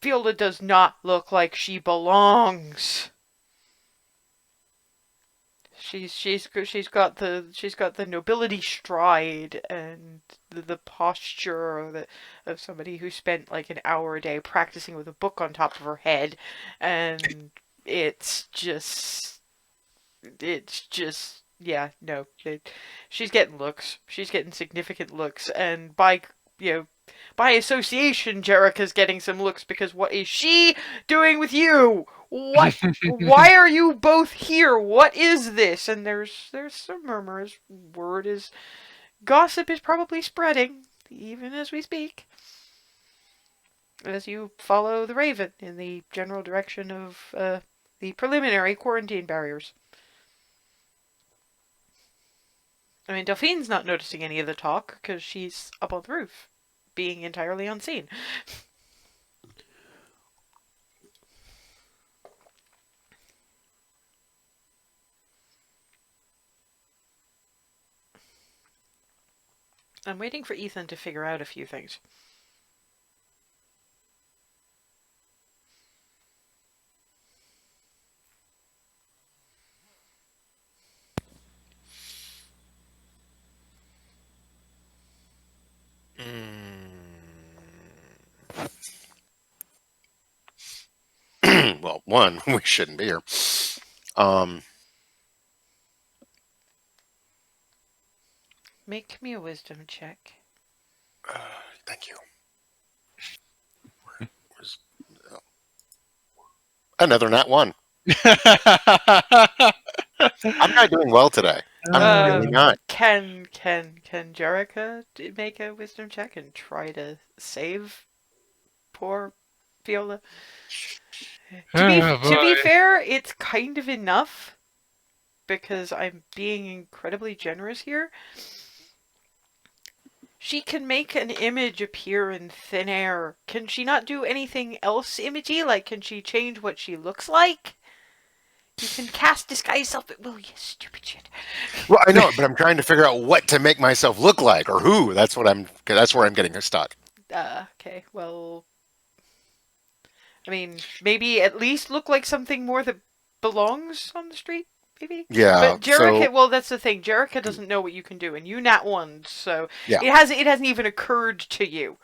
Viola does not look like she belongs. She's got the nobility stride and the posture of somebody who spent like an hour a day practicing with a book on top of her head, and it's just yeah, no, she's getting looks. She's getting significant looks, and by association, Jerrica's getting some looks, because what is she doing with you? What? Why are you both here? What is this? And there's some murmurs. Gossip is probably spreading, even as we speak. as you follow the raven in the general direction of the preliminary quarantine barriers. I mean, Delphine's not noticing any of the talk because she's up on the roof, being entirely unseen. I'm waiting for Ethan to figure out a few things. Well, one, we shouldn't be here. Um, Make me a wisdom check. Thank you. Another nat one. I'm not doing well today. I'm really not. Can Jerrica make a wisdom check and try to save poor Viola? To be fair, it's kind of enough because I'm being incredibly generous here. She can make an image appear in thin air. Can she not do anything else imagey? Like, can she change what she looks like? You can cast disguise self at will, you stupid shit. Well, I know, but I'm trying to figure out what to make myself look like or who. That's where I'm getting stuck. Okay, well, I mean, maybe at least look like something more that belongs on the street, maybe? Yeah. But Jerrica, well, that's the thing. Jerrica doesn't know what you can do, and you nat one, so yeah. it hasn't even occurred to you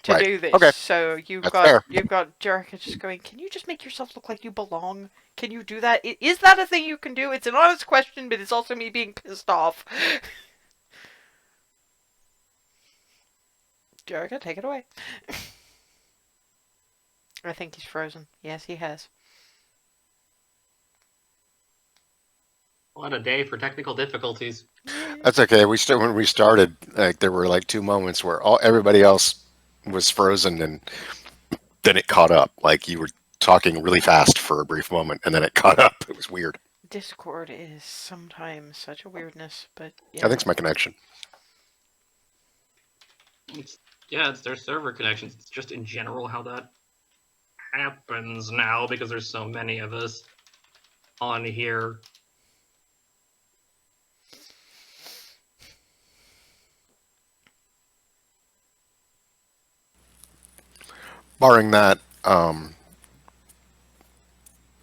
to do this. Okay. So you've That's got fair. Jerrica just going, can you just make yourself look like you belong? Can you do that? Is that a thing you can do? It's an honest question, but it's also me being pissed off. Jerrica, take it away. I think he's frozen. Yes, he has. What a day for technical difficulties. That's okay. When we started, like there were like 2 moments where everybody else was frozen, and then it caught up. Like you were talking really fast for a brief moment, and then it caught up. It was weird. Discord is sometimes such a weirdness, but yeah. I think it's my connection. It's their server connections. It's just in general how that happens now because there's so many of us on here. Barring that,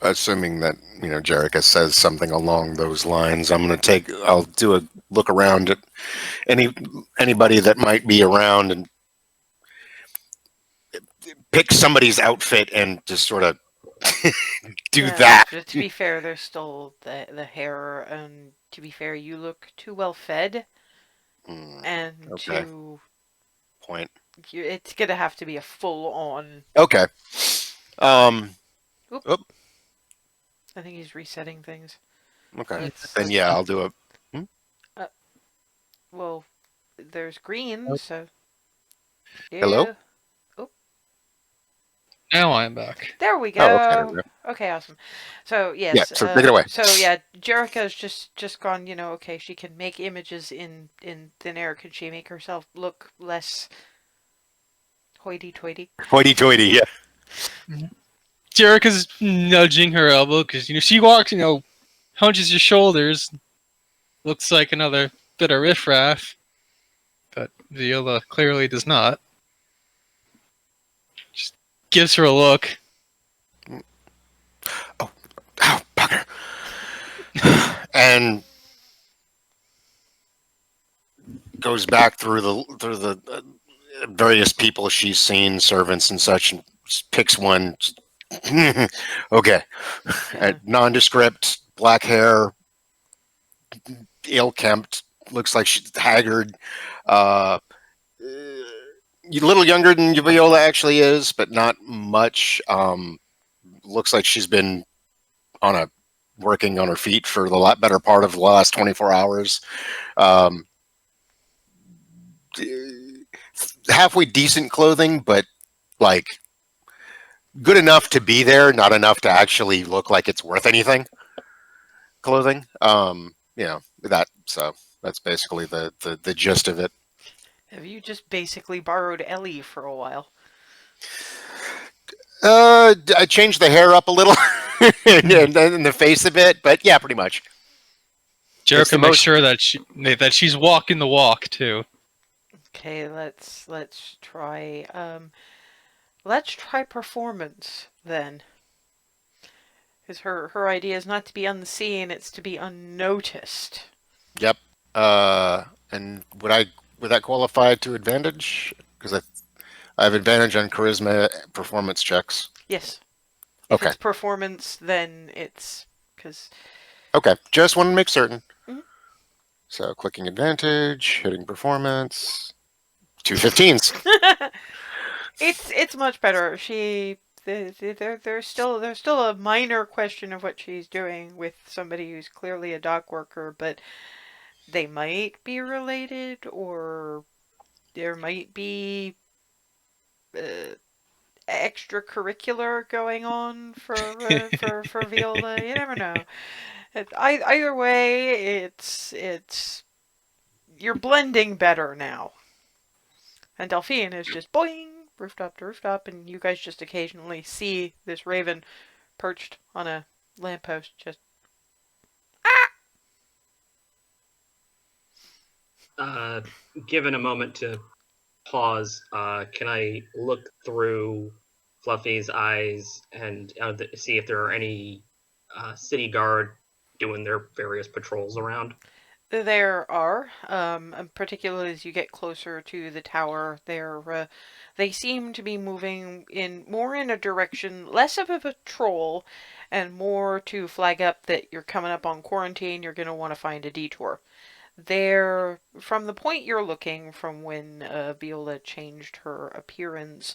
assuming that Jerrica says something along those lines, I'll do a look around at anybody that might be around and pick somebody's outfit and just sort of do that. To be fair, there's still the hair, and to be fair, you look too well fed, and okay. Point. It's gonna have to be a full-on. Okay. Oop. I think he's resetting things. Okay. Then yeah, I'll do it. Well, there's green, so. Yeah. Hello? Oh. Now I'm back. There we go. Oh, okay, awesome. So yes. Yeah. So take it away. So yeah, Jerrica's just gone. Okay, she can make images in thin air. Can she make herself look less hoity-toity? Hoity-toity, yeah. Jerrica's nudging her elbow because she walks, hunches her shoulders, looks like another bit of riffraff, but Viola clearly does not. Just gives her a look. Oh, bugger! And goes back through the various people she's seen, servants and such, and just picks one. Okay. Nondescript, black hair, ill-kempt, looks like she's haggard. A little younger than Viola actually is, but not much. Looks like she's been working on her feet for the better part of the last 24 hours. Halfway decent clothing, but like good enough to be there, not enough to actually look like it's worth anything. Clothing, that. So that's basically the gist of it. Have you just basically borrowed Ellie for a while? I changed the hair up a little and the face a bit, but yeah, pretty much. It's the Jerrica makes most. sure that she's walking the walk too. Okay, let's try let's try performance then. Because her idea is not to be unseen, it's to be unnoticed. Yep. And would that qualify to advantage? Because I have advantage on charisma performance checks. Yes. If Okay. it's performance, then it's because. Okay. Just want to make certain. Mhm. So clicking advantage, hitting performance, 2 15s. It's much better. There's still a minor question of what she's doing with somebody who's clearly a dock worker, but they might be related, or there might be extracurricular going on for Viola. You never know. Either way, it's you're blending better now. And Delphine is just boing rooftop to rooftop, and you guys just occasionally see this raven perched on a lamppost, just Given a moment to pause, can I look through Fluffy's eyes and see if there are any city guard doing their various patrols around? there are, particularly as you get closer to the tower, they seem to be moving more in a direction, less of a patrol, and more to flag up that you're coming up on quarantine, you're going to want to find a detour. They're, from the point you're looking, from when Viola changed her appearance,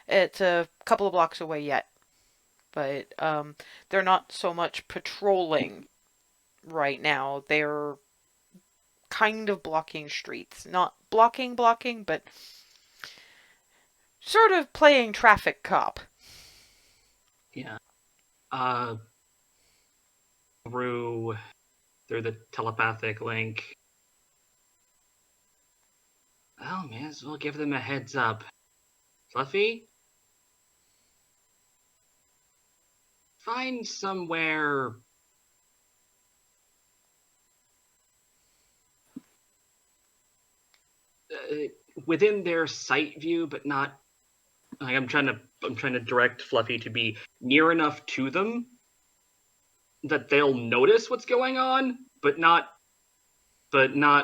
it's a couple of blocks away yet. But they're not so much patrolling right now. They're kind of blocking streets. Not blocking, but sort of playing traffic cop. Yeah. Through the telepathic link. Well, may as well give them a heads up. Fluffy? Find somewhere within their sight view, but not. Like, I'm trying to direct Fluffy to be near enough to them that they'll notice what's going on, but not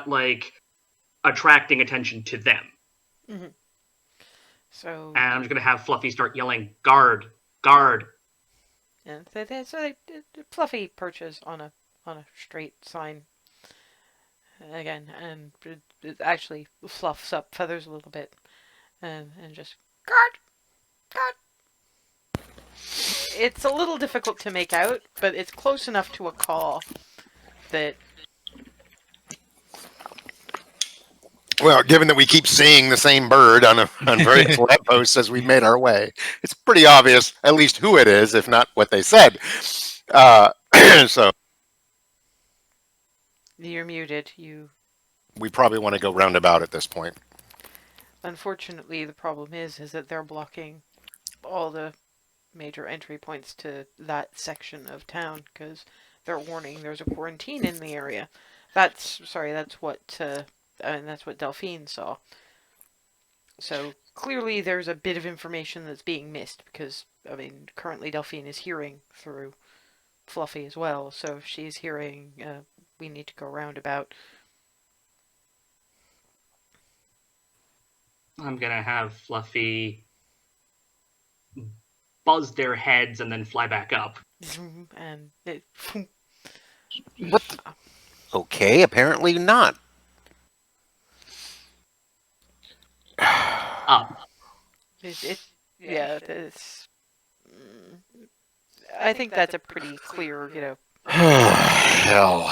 like attracting attention to them. Mm-hmm. So, and I'm just gonna have Fluffy start yelling, "Guard, guard!" and so Fluffy perches on a straight sign again, and it actually fluffs up feathers a little bit, and just guard, guard. It's a little difficult to make out, but it's close enough to a caw that. Well, given that we keep seeing the same bird on various lampposts as we made our way, it's pretty obvious at least who it is, if not what they said. So You're muted. we probably want to go roundabout at this point. Unfortunately, the problem is that they're blocking all the major entry points to that section of town because they're warning there's a quarantine in the area. That's what Delphine saw. So clearly there's a bit of information that's being missed because, currently Delphine is hearing through Fluffy as well. So if she's hearing, we need to go roundabout. I'm gonna have Fluffy buzz their heads and then fly back up. And What? Okay, apparently not. Up. It's. I think that's a pretty clear, Hell.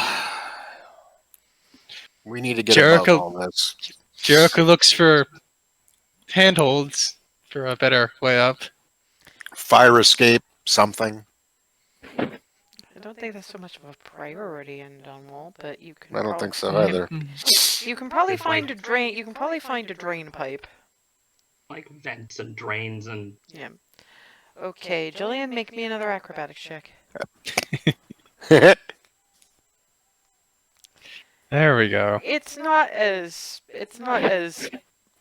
We need to get above all this. Jerrica looks for handholds for a better way up. fire escape, something. I don't think that's so much of a priority in Dunwall, but you can I don't probably think so either. you can probably It's find like- a drain. You can probably find a drain pipe. Like vents and drains and Yeah. Okay, Jillian, make me another acrobatics check. There we go. It's not as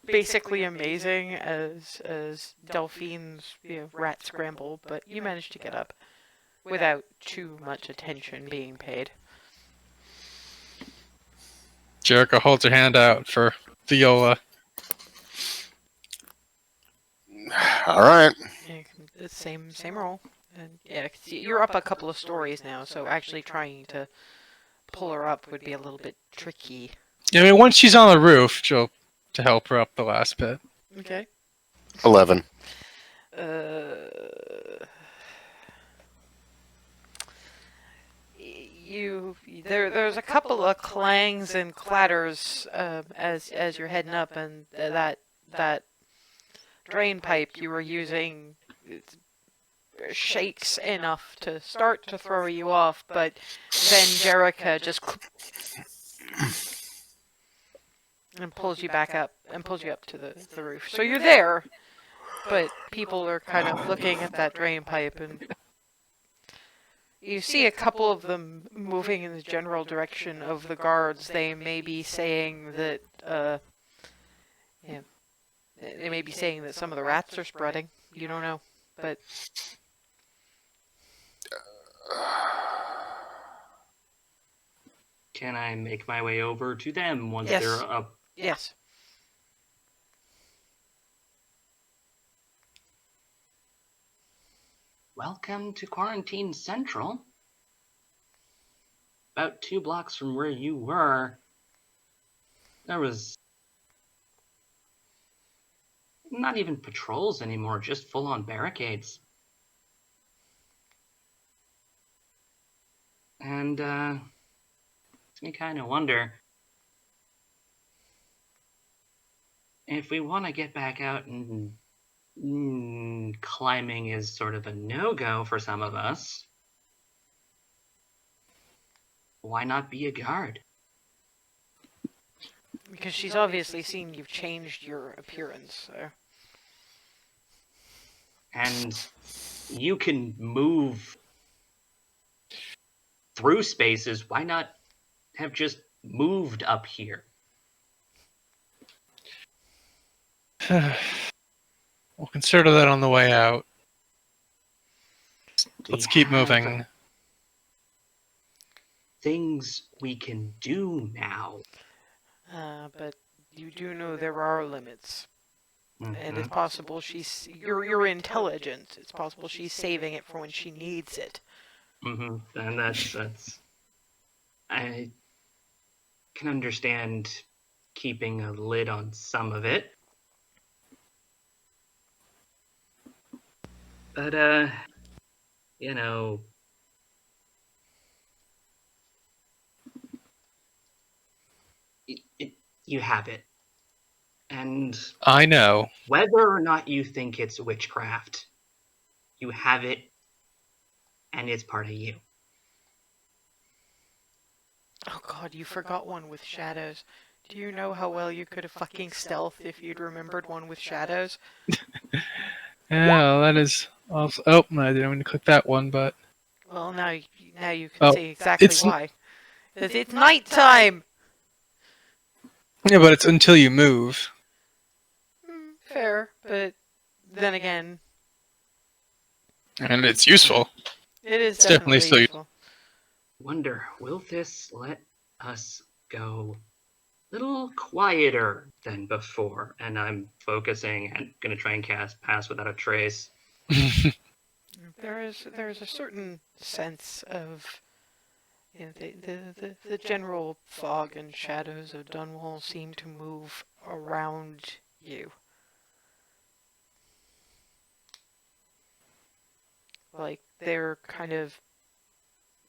basically amazing as Delphine's rat scramble, but you managed to get up without too much attention being paid. Jerrica holds her hand out for Viola. All right. It's same roll, and yeah, 'cause you're up a couple of stories now, so actually trying to pull her up would be a little bit tricky. I mean, once she's on the roof, she'll to help her up the last bit. Okay. 11. There's a couple of clangs and clatters as you're heading up, and that drain pipe you were using shakes enough to start to throw you off, but then Jerrica just and pulls you back up and pulls you up to the roof. So you're there, but people are kind of looking at that drain pipe, and you see a couple of them moving in the general direction of the guards. They may be saying that they may be saying that some of the rats are spreading. You don't know, but can I make my way over to them once Yes. they're up? yes. Welcome to Quarantine Central. About 2 blocks from where you were, there was not even patrols anymore, just full-on barricades. And, makes me kind of wonder if we want to get back out and climbing is sort of a no-go for some of us. Why not be a guard? Because she's obviously seen you've changed your appearance. So. And you can move through spaces. Why not have just moved up here? We'll consider that on the way out. We Let's keep have moving. Things we can do now. But you do know there are limits. And it's Mhm. possible you're intelligent. It's possible she's saving it for when she needs it. And that's I can understand keeping a lid on some of it. But you know, you have it. And I know. whether or not you think it's witchcraft, you have it, and it's part of you. Oh god, you forgot one with shadows. Do you know how well you could have fucking stealthed if you'd remembered one with shadows? Yeah, well, that is also. Oh, I didn't mean to click that one, but Well, now you can Oh, see exactly it's- why. It's nighttime! yeah, but it's until you move. Fair, but then again, And it's useful. it is It's definitely definitely still useful. Wonder, will this let us go a little quieter than before? And I'm focusing and going to try and cast Pass Without a Trace. There is a certain sense of the general fog and shadows of Dunwall seem to move around you. Like they're kind of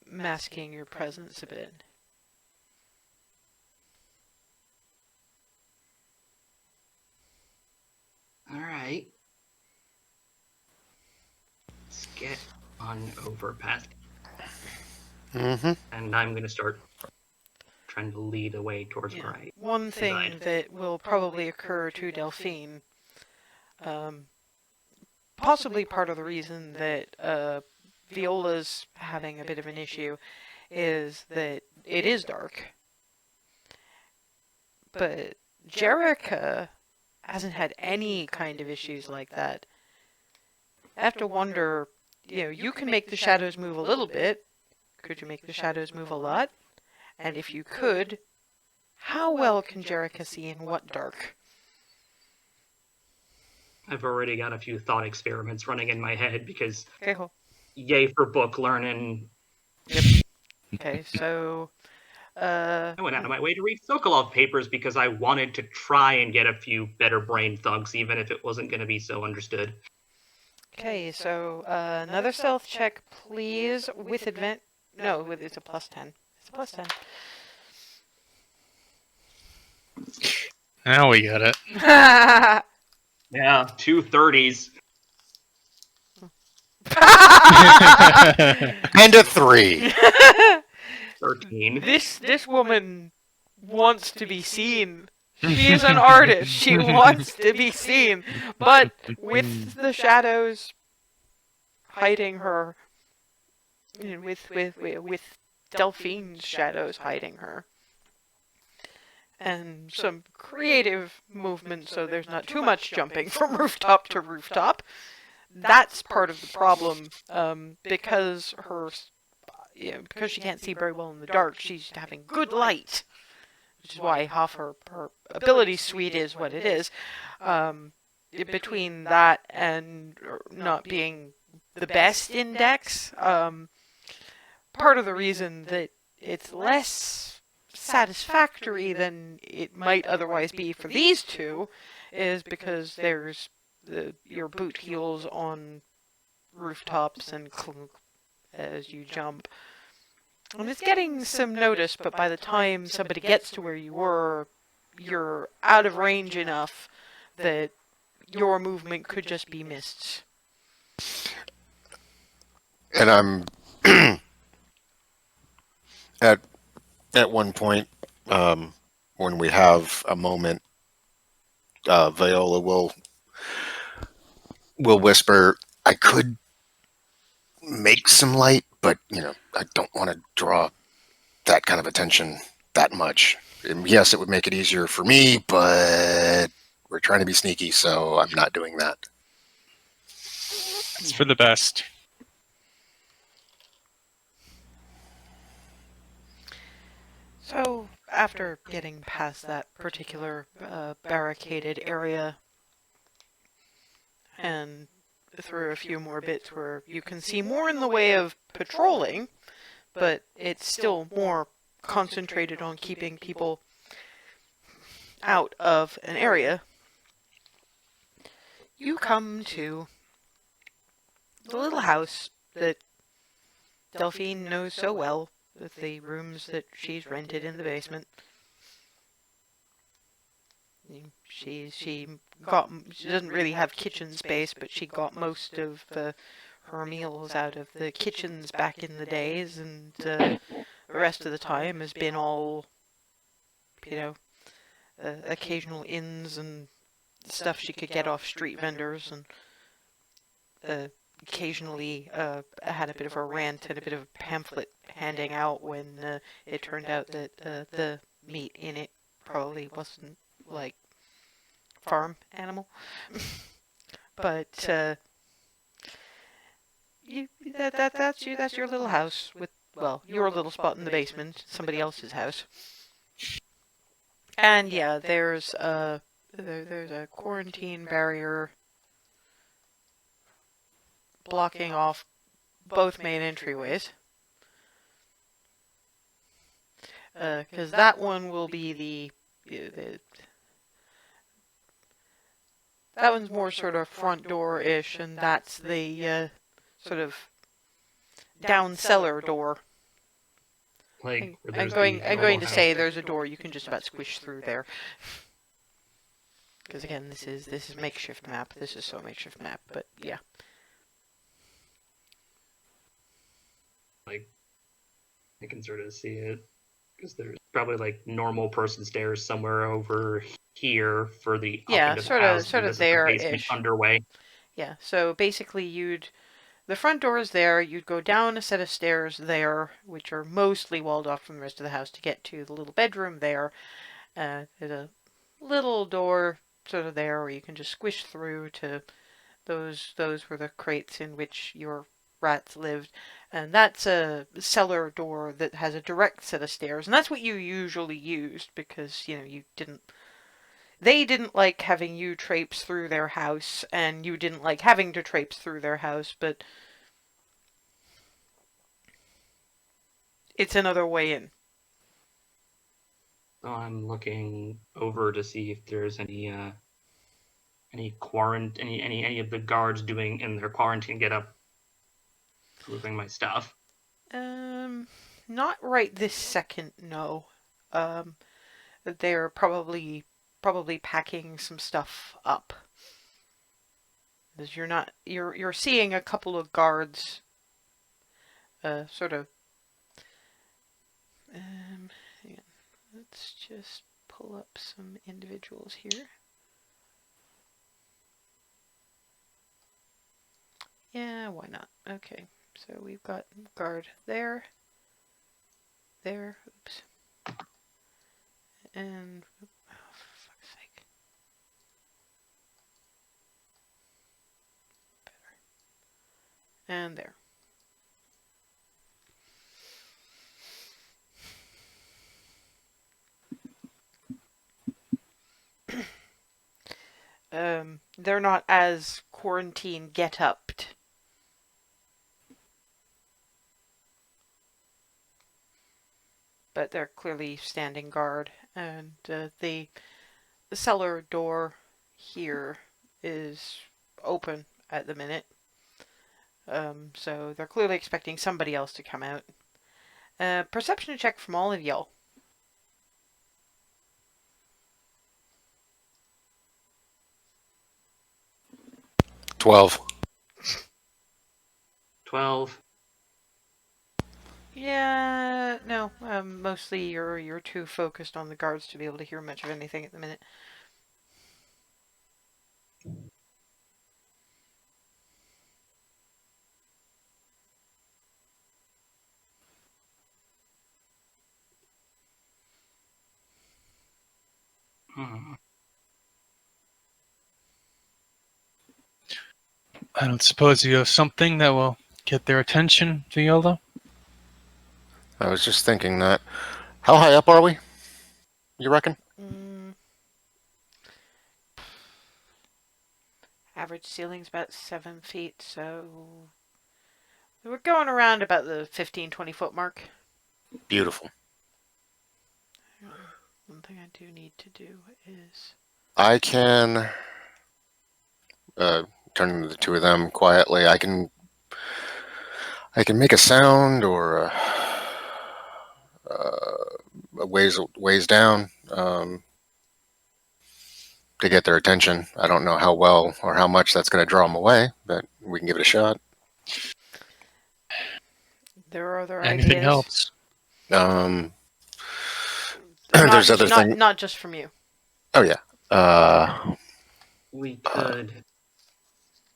masking your presence a bit. All right. on over past, Mm-hmm. and I'm going to start trying to lead the way towards Yeah. where I One thing reside. that will probably occur to Delphine, possibly part of the reason that Viola's having a bit of an issue, is that it is dark. But Jerrica hasn't had any kind of issues like that. I have to wonder, you can make the shadows move a little bit. Could you make the shadows move a lot? And if you could, how well can Jerrica see in what dark? I've already got a few thought experiments running in my head because Okay, cool. yay for book learning. Okay, so, I went out of my way to read Sokolov papers because I wanted to try and get a few better brain thugs, even if it wasn't going to be so understood. okay, so, another stealth check, please, with advent. No, it's a plus 10. It's a plus 10. Now we got it. Yeah, 2 30s. And a 3. 13. This woman wants to be seen. She's an artist. She wants to be seen. But with the shadows hiding her, with Delphine's shadows hiding her, and some creative movement so there's not too much jumping from rooftop to rooftop, that's part of the problem, because because she can't see very well in the dark, she's having good light, which is why half her ability suite is what it is. Between that and not being the best index, part of the reason that it's less satisfactory than it might otherwise be for these two is because there's your boot heels on rooftops and clunk as you jump. And it's getting some notice, but by the time somebody gets to where you were, you're out of range enough that your movement could just be missed. And I'm at one point, when we have a moment, Viola will whisper, "I could make some light, but I don't want to draw that kind of attention that much. And yes, it would make it easier for me, but we're trying to be sneaky, so I'm not doing that." It's for the best. So, after getting past that particular barricaded area and through a few more bits where you can see more in the way of patrolling, but it's still more concentrated on keeping people out of an area, you come to the little house that Delphine knows so well, with the rooms that she's rented in the basement. She doesn't really have kitchen space, but she got most of her meals out of the kitchens back in the days, and the rest of the time has been all, occasional inns and stuff she could get off street vendors, and occasionally had a bit of a rant and a bit of a pamphlet handing out when it turned out that the meat in it probably wasn't like farm animal. But that's your little house with, well, your little spot in the basement, somebody else's house. And yeah, there's a quarantine barrier blocking off both main entryways. Because that one will be that one's more sort of front door-ish, and that's the sort of down cellar door. Like, I'm going to say there's a door you can just about squish through there. Because again, this is makeshift map. This is so makeshift map, but yeah. like I can sort of see it because there's probably like normal person stairs somewhere over here for the up Yeah, into the house, sort and of this is the basement there-ish. underway. Yeah, so basically the front door is there, you'd go down a set of stairs there, which are mostly walled off from the rest of the house to get to the little bedroom there. There's a little door sort of there where you can just squish through to those were the crates in which your rats lived. And that's a cellar door that has a direct set of stairs, and that's what you usually used because, they didn't like having you traipse through their house, and you didn't like having to traipse through their house, but it's another way in. So I'm looking over to see if there's any quarantine any of the guards doing in their quarantine get up moving my stuff. Not right this second, no. Um, they're probably packing some stuff up. Because you're seeing a couple of guards, sort of. Hang on. Let's just pull up some individuals here. Yeah, why not? Okay, so we've got guard there, oops, and oh, for fuck's sake, and there. They're not as quarantine get-upped. But they're clearly standing guard. And the cellar door here is open at the minute. So they're clearly expecting somebody else to come out. Perception check from all of y'all. 12. 12. Yeah, no. Mostly you're too focused on the guards to be able to hear much of anything at the minute. I don't suppose you have something that will get their attention, Viola? I was just thinking that. How high up are we? You reckon? Average ceiling's about 7 feet, so we're going around about the 15-20 foot mark. Beautiful. One thing I do need to do is... I can, turning to the two of them quietly, I can make a sound or a ways down to get their attention. I don't know how well or how much that's going to draw them away, but we can give it a shot. There are other Anything ideas. helps. There's other things. Not just from you. Oh yeah. We could.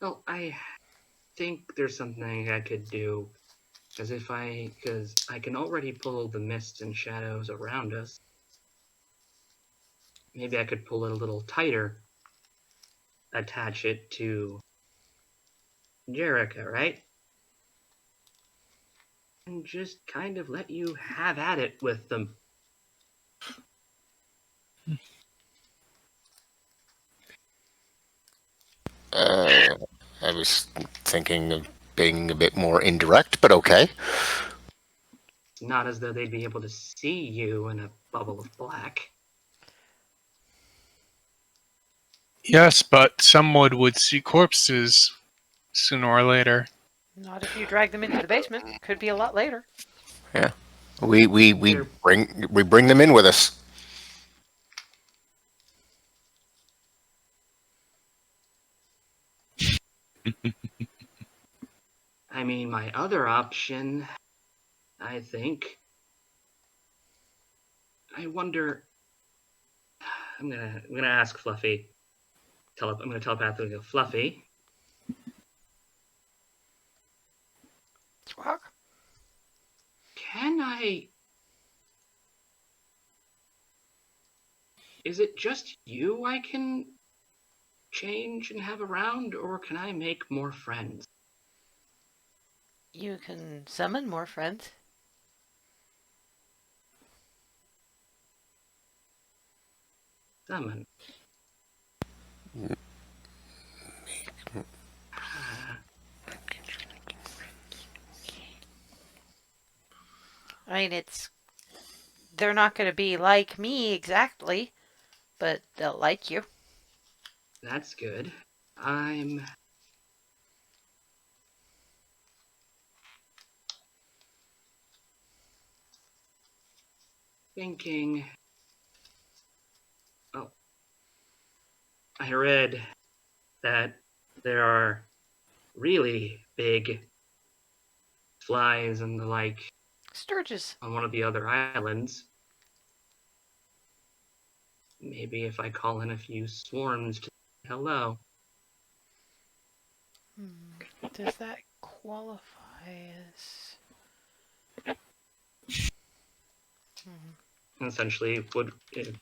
Well, I think there's something I could do. Because I can already pull the mist and shadows around us. Maybe I could pull it a little tighter. Attach it to Jerrica, right? And just kind of let you have at it with them. I was thinking of being a bit more indirect, but okay. It's not as though they'd be able to see you in a bubble of black. Yes, but someone would see corpses sooner or later. Not if you drag them into the basement. Could be a lot later. Yeah. We bring them in with us. I mean, my other option I think. I wonder. I'm gonna ask Fluffy. I'm gonna telepathically go, Fluffy. Squawk. Can I? Is it just you I can change and have around, or can I make more friends? You can summon more friends. Summon. I mean, they're not going to be like me exactly, but they'll like you. That's good. I'm thinking. Oh, I read that there are really big flies and the like Sturges. on one of the other islands. Maybe if I call in a few swarms to say hello. Does that qualify as... Essentially,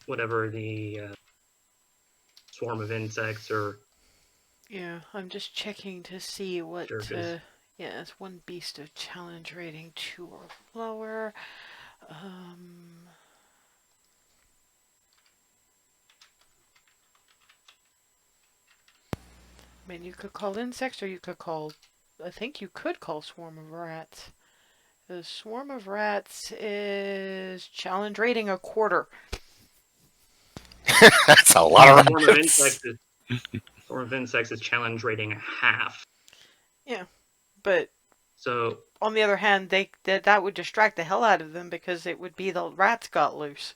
whatever the swarm of insects or Yeah, I'm just checking to see what... jerkas. yeah, it's one beast of challenge rating 2 or lower. I mean, you could call insects or you could call... I think you could call swarm of rats. The swarm of rats is challenge rating a quarter. That's a lot of Swarm of rabbits. insects is challenge rating a half. Yeah, but So on the other hand, that would distract the hell out of them because it would be the rats got loose.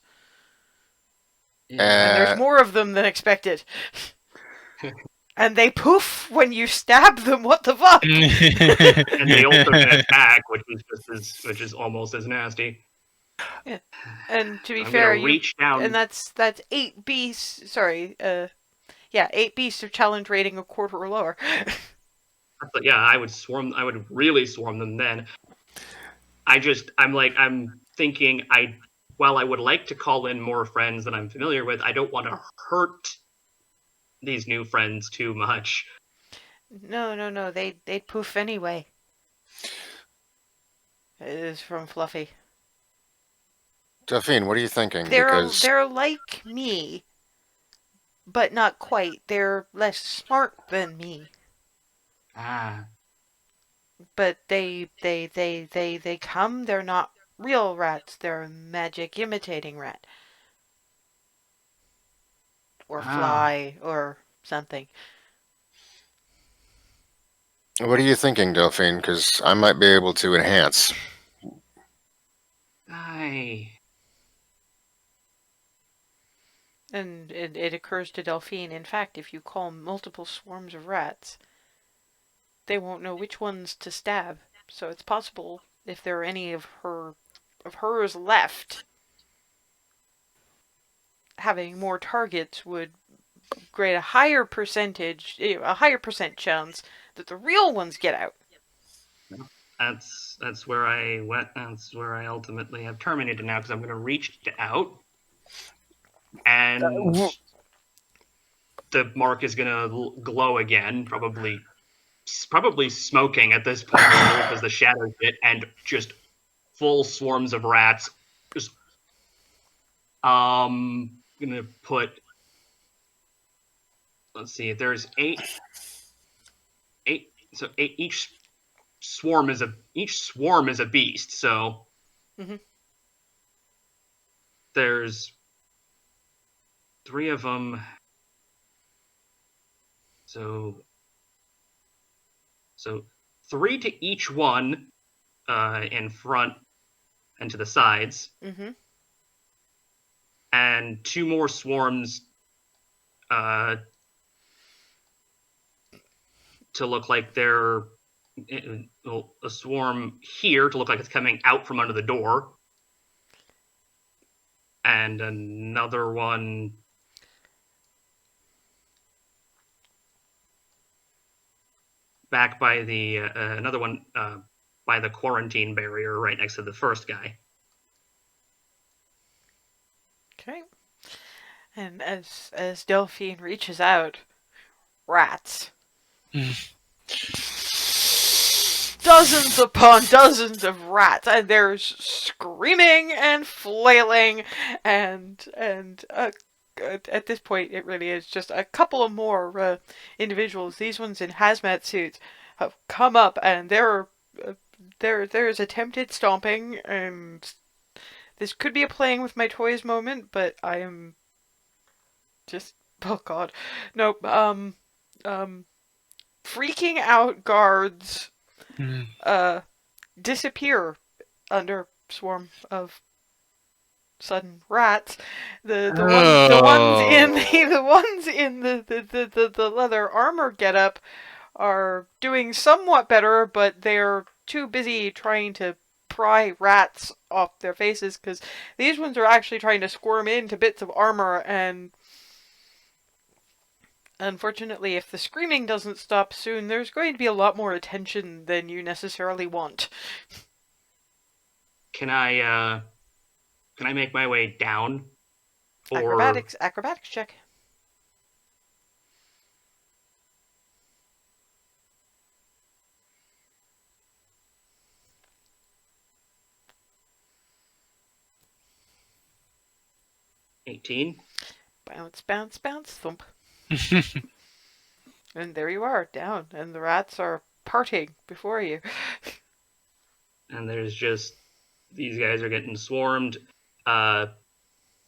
yeah, And there's more of them than expected. And they poof when you stab them. What the fuck? and they also can attack, which is almost as nasty. Yeah. And to be I'm fair, gonna reach down. and that's 8 beasts. Sorry, 8 beasts of challenge rating a quarter or lower. But yeah, I would really swarm them then. I'm thinking while I would like to call in more friends that I'm familiar with, I don't want to hurt these new friends too much. No. They'd poof anyway. It is from Fluffy. Delphine, what are you thinking? They're like me, but not quite. They're less smart than me. Ah. But they come. They're not real rats. They're magic imitating rat. Or fly, or something. What are you thinking, Delphine? Because I might be able to enhance. And it occurs to Delphine, in fact, if you call multiple swarms of rats, they won't know which ones to stab. So it's possible, if there are any of hers left, having more targets would create a higher percent chance that the real ones get out. That's where I went. That's where I ultimately have terminated now because I'm going to reach out, and the mark is going to glow again. Probably smoking at this point because the shadows hit, and just full swarms of rats. Just gonna put. Let's see. There's 8. So each swarm is a beast. So there's 3 of them. So 3 to each one in front and to the sides, and 2 more swarms to look like they're a swarm here to look like it's coming out from under the door, and another one back by the another one by the quarantine barrier right next to the first guy. Okay. And as Delphine reaches out, rats. Dozens upon dozens of rats, and there's screaming and flailing, and at this point it really is just a couple of more individuals. These ones in hazmat suits have come up, and there's attempted stomping, and this could be a playing with my toys moment, but I am just, oh god, nope. Freaking out guards disappear under swarm of sudden rats. The ones in the leather armor getup are doing somewhat better, but they're too busy trying to pry rats off their faces, because these ones are actually trying to squirm into bits of armor, and unfortunately, if the screaming doesn't stop soon, there's going to be a lot more attention than you necessarily want. Can I make my way down? Or Acrobatics check. $18. Bounce, bounce, bounce, thump. And there you are, down, and the rats are parting before you. And there's just these guys are getting swarmed. Are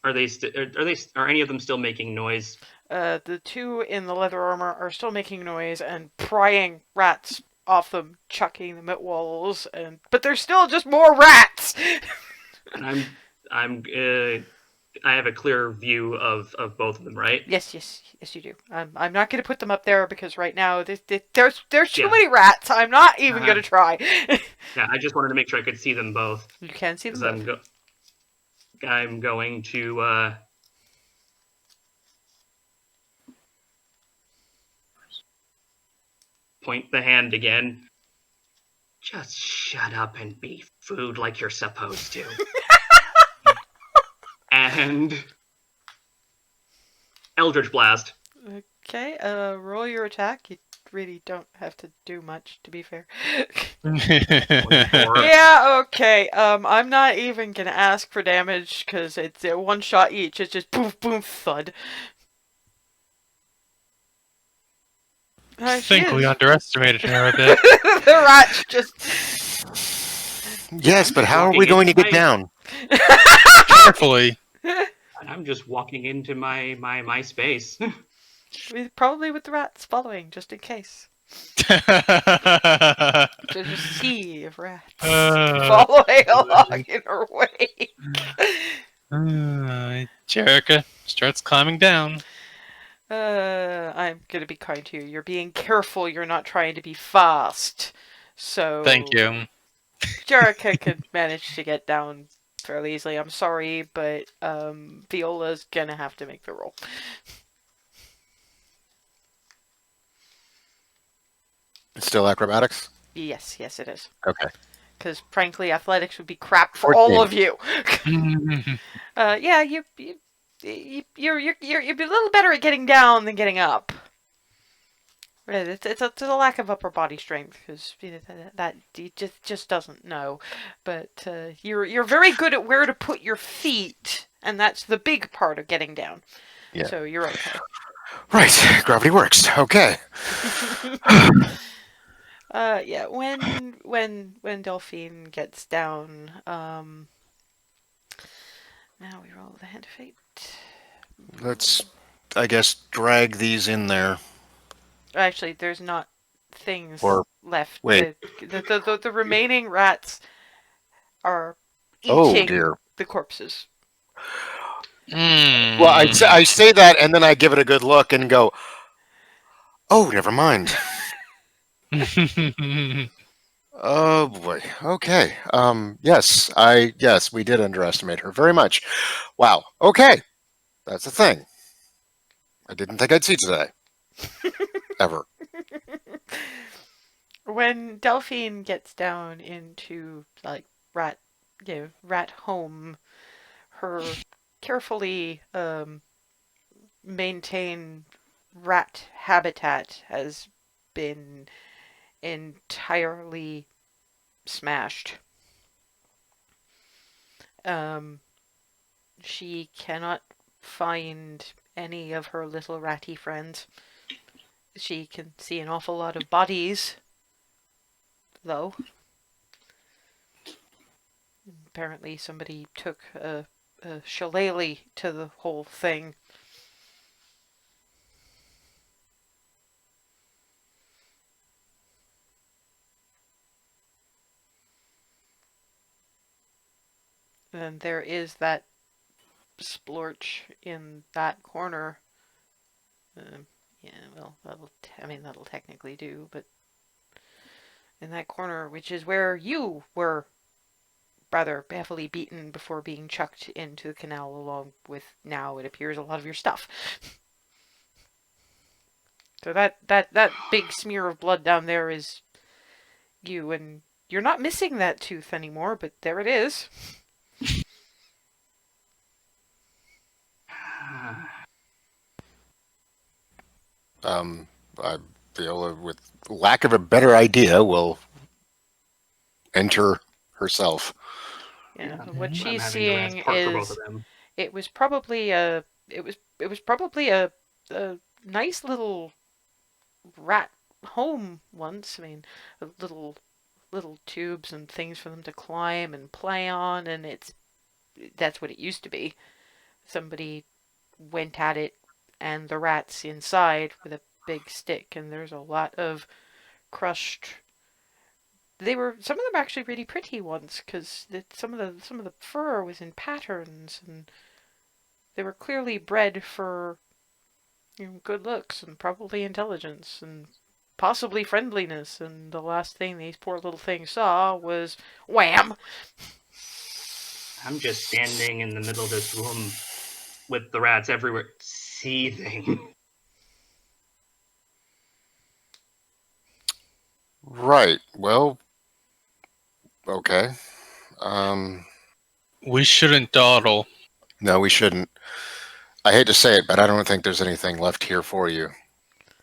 any of them still making noise? The two in the leather armor are still making noise and prying rats off them, chucking them at walls, but there's still just more rats. And I have a clear view of both of them, right? Yes, you do. I'm not going to put them up there because right now there's too many rats. I'm not even going to try. Yeah, I just wanted to make sure I could see them both. You can see them both. I'm going to point the hand again. Just shut up and be food like you're supposed to. And Eldritch Blast. Okay, roll your attack. You really don't have to do much, to be fair. Yeah, okay. I'm not even gonna ask for damage because it's a one shot each. It's just boom, boom, thud. I think we underestimated her a bit. The rats just. Yes, but how are we going to get down? Carefully. And I'm just walking into my space. Probably with the rats following, just in case. There's a sea of rats following along in her wake. Jerrica starts climbing down. I'm gonna be kind to you. You're being careful. You're not trying to be fast. So Thank you. Jerrica could manage to get down fairly easily. I'm sorry, but Viola's gonna have to make the roll. It's still acrobatics? Yes, it is. Okay. Because frankly, athletics would be crap for 14. all of you. Yeah, you're a little better at getting down than getting up. It's a lack of upper body strength because that he just doesn't know. But you're very good at where to put your feet, and that's the big part of getting down. Yeah. So you're okay. Right, gravity works. Okay. Yeah. When Delphine gets down, now we roll the hand of fate. Let's, I guess, drag these in there. Actually, there's not things left. Wait. The remaining rats are Oh, eating dear. the corpses. Well, I say that, and then I give it a good look and go, oh, never mind. Oh boy. Okay. Yes, we did underestimate her very much. Wow. Okay. That's a thing. I didn't think I'd see today. Ever. When Delphine gets down into like rat, rat home, her carefully maintained rat habitat has been entirely smashed. Um, she cannot find any of her little ratty friends. She can see an awful lot of bodies, though. Apparently, somebody took a shillelagh to the whole thing. And there is that splorch in that corner. Yeah, well, that'll technically do, but in that corner, which is where you were rather heavily beaten before being chucked into the canal, along with, now it appears, a lot of your stuff. So that big smear of blood down there is you, and you're not missing that tooth anymore, but there it is. Um, Viola, with lack of a better idea, will enter herself. Yeah, Yeah, what I'm she's having to ask seeing part for both of is them. it was probably a a nice little rat home once. I mean, little tubes and things for them to climb and play on, and that's what it used to be. Somebody went at it, and the rats inside with a big stick, and there's a lot of crushed. Some of them actually really pretty ones, because some of the fur was in patterns, and they were clearly bred for, good looks and probably intelligence and possibly friendliness. And the last thing these poor little things saw was wham. I'm just standing in the middle of this room with the rats everywhere, seething. Right. Well, okay. We shouldn't dawdle. No, we shouldn't. I hate to say it, but I don't think there's anything left here for you.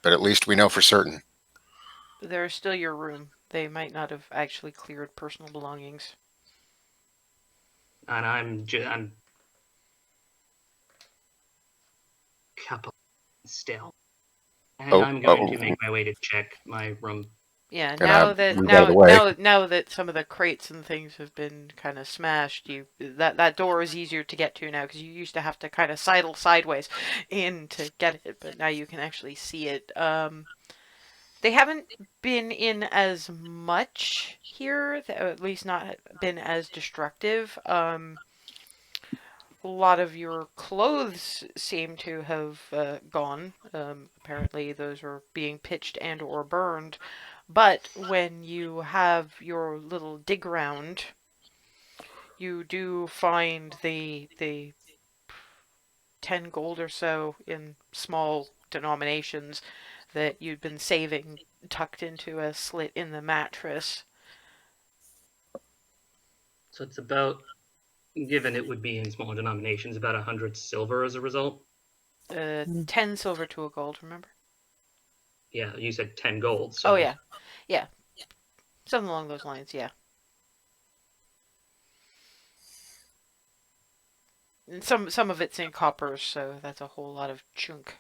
But at least we know for certain. There's still your room. They might not have actually cleared personal belongings. And I'm couple still. And Oh, I'm going to oh, make my way to check my room. Yeah, gonna move out of the way. now that some of the crates and things have been kind of smashed, that door is easier to get to now, because you used to have to kind of sidle sideways in to get it, but now you can actually see it. They haven't been in as much here, at least not been as destructive. A lot of your clothes seem to have gone. Apparently, those are being pitched and or burned. But when you have your little dig round, you do find the 10 gold or so in small denominations that you'd been saving tucked into a slit in the mattress. So it's about, given it would be in smaller denominations, about 100 silver as a result. 10 silver to a gold, remember? Yeah, you said 10 gold. Oh, So yeah. Yeah. Something along those lines, yeah. And some of it's in copper, so that's a whole lot of chunk.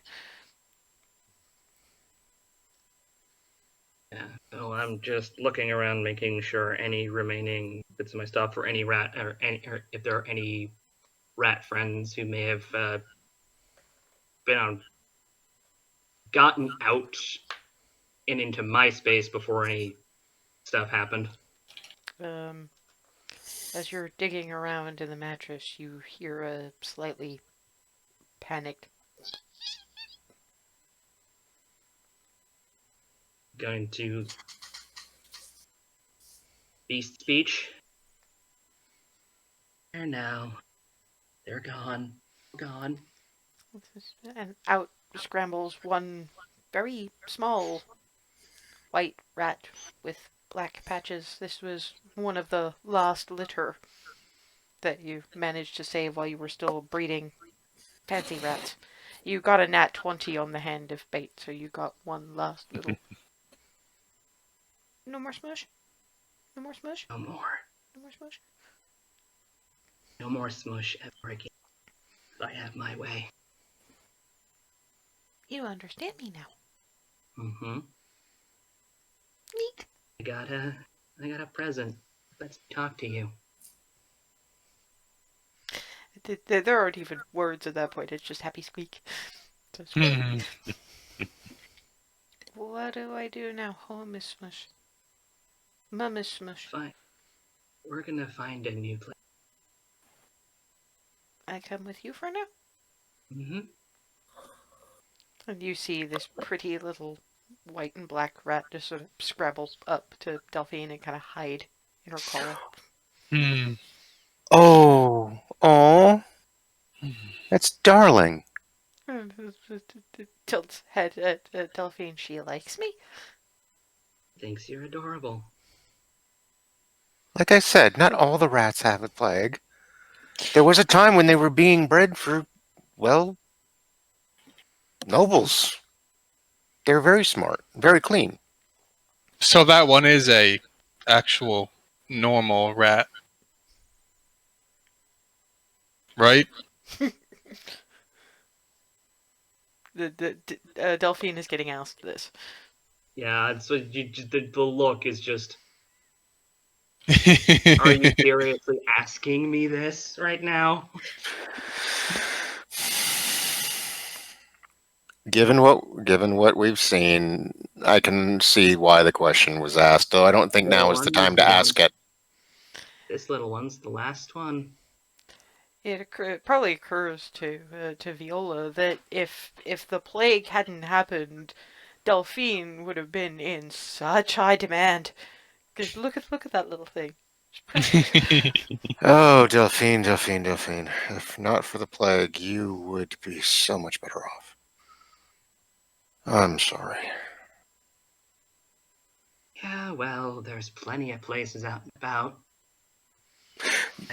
yeah, so I'm just looking around, making sure any remaining bits of my stuff, or any rat, or if there are any rat friends who may have been on, gotten out and into my space before any stuff happened. Um, as you're digging around in the mattress, you hear a slightly panicked. Going to beast speech. There now. They're gone. Gone. And out scrambles one very small white rat with black patches. This was one of the last litter that you managed to save while you were still breeding fancy rats. You got a nat 20 on the hand of bait, so you got one last little. No more smush? No more smush? No more. No more smush? No more smush ever again. I have my way. You understand me now. Mm-hmm. Neat. I got a present. Let's talk to you. There aren't even words at that point, it's just happy squeak. So squeak. What do I do now? Home is smush. Mum is smush. Fine. We're gonna find a new place. I come with you for now? Mm-hmm. And you see this pretty little white and black rat just sort of scrabble up to Delphine and kind of hide in her collar. Oh, that's darling. Tilts head at Delphine. She likes me? Thinks you're adorable. Like I said, not all the rats have a plague. There was a time when they were being bred for, well, nobles. They're very smart, very clean. So that one is a actual normal rat, right? Delphine is getting asked this. Yeah, so the look is just. Are you seriously asking me this right now? Given what we've seen, I can see why the question was asked, though I don't think now is the time to ask it. This little one's the last one. It probably occurs to Viola that if the plague hadn't happened, Delphine would have been in such high demand. Because look at that little thing. Oh, Delphine. If not for the plague, you would be so much better off. I'm sorry. Yeah, well, there's plenty of places out and about.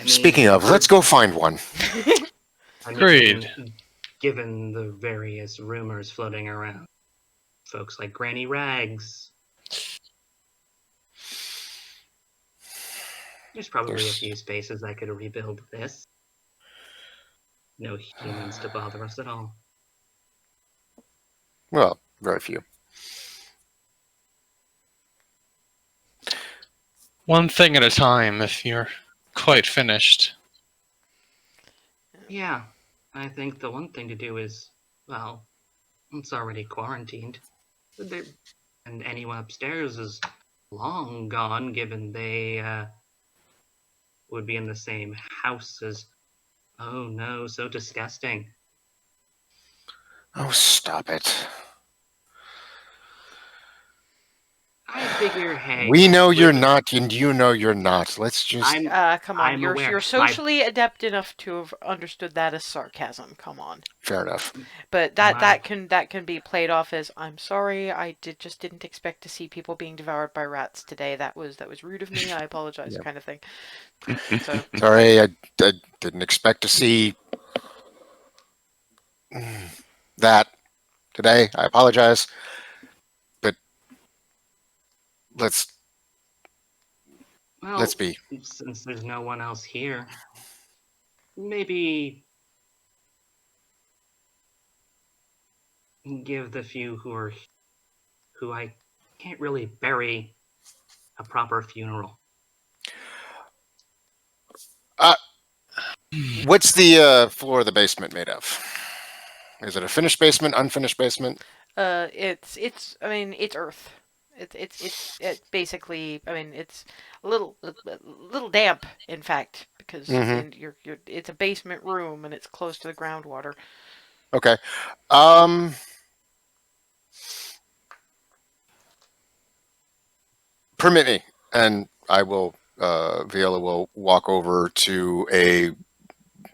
Speaking of, let's go find one. Agreed. Given the various rumors floating around, folks like Granny Rags. There's probably a few spaces I could rebuild this. No humans to bother us at all. Well, very few. One thing at a time, if you're quite finished. Yeah, I think the one thing to do is, well, it's already quarantined. And anyone upstairs is long gone, given they would be in the same house as. Oh no, so disgusting. Oh, stop it. I figure, hey. We know you're not, and you know you're not. Let's just. Come on, I'm you're aware. you're socially adept enough to have understood that as sarcasm. Come on. Fair enough. But that can be played off as I'm sorry, I just didn't expect to see people being devoured by rats today. That was rude of me. I apologize, kind of thing. So Sorry, I didn't expect to see that today. I apologize. But let's be. Since there's no one else here, maybe give the few who I can't really bury a proper funeral. What's the floor of the basement made of? Is it a finished basement, unfinished basement? it's earth. It's basically, it's a little damp, in fact, because it's a basement room and it's close to the groundwater. Okay. Permit me, and I will Viola will walk over to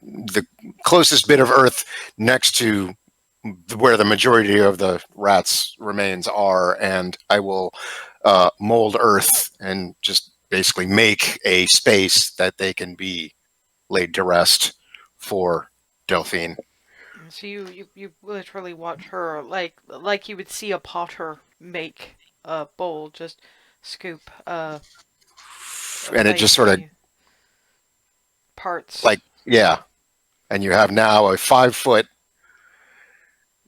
the closest bit of earth next to where the majority of the rats' remains are, and I will mold earth and just basically make a space that they can be laid to rest for Delphine. So you literally watch her like you would see a potter make a bowl, just scoop And it just sort of parts. like, yeah. And you have now a 5-foot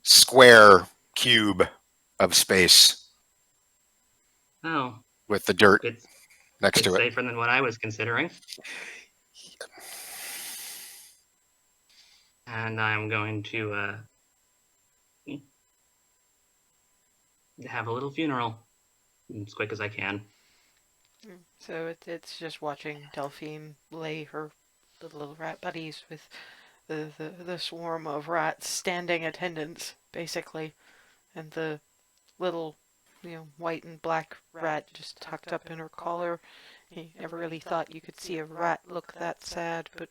square cube of space Oh, with the dirt it's next to it. safer than what I was considering. And I'm going to have a little funeral as quick as I can. So it's just watching Delphine lay her little rat buddies with the swarm of rats standing attendants, basically, and the little, white and black rat just tucked up in her collar. You never really thought you could see a rat look that sad, but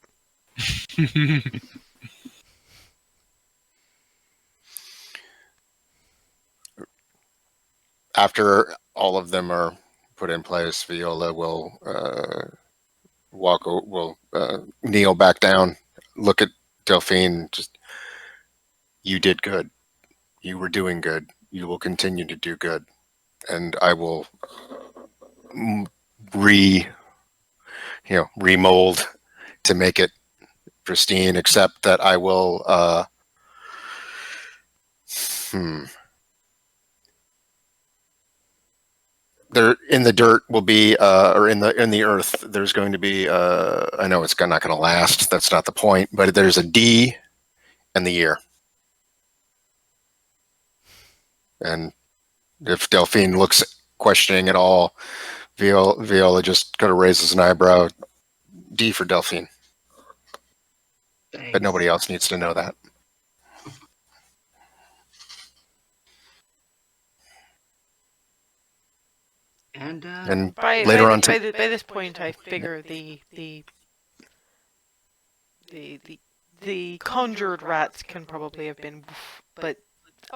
After all of them are put in place, Viola will kneel back down, look at Delphine. Just, you did good. You were doing good. You will continue to do good, and I will remold to make it pristine. Except that I will. There in the dirt will be, or in the earth, there's going to be. I know it's not going to last. That's not the point. But there's a D and the year. And if Delphine looks questioning at all, Viola just kind of raises an eyebrow. D for Delphine. Thanks. But nobody else needs to know that. And by later by, on, by, by this point, I figure the conjured rats can probably have been, but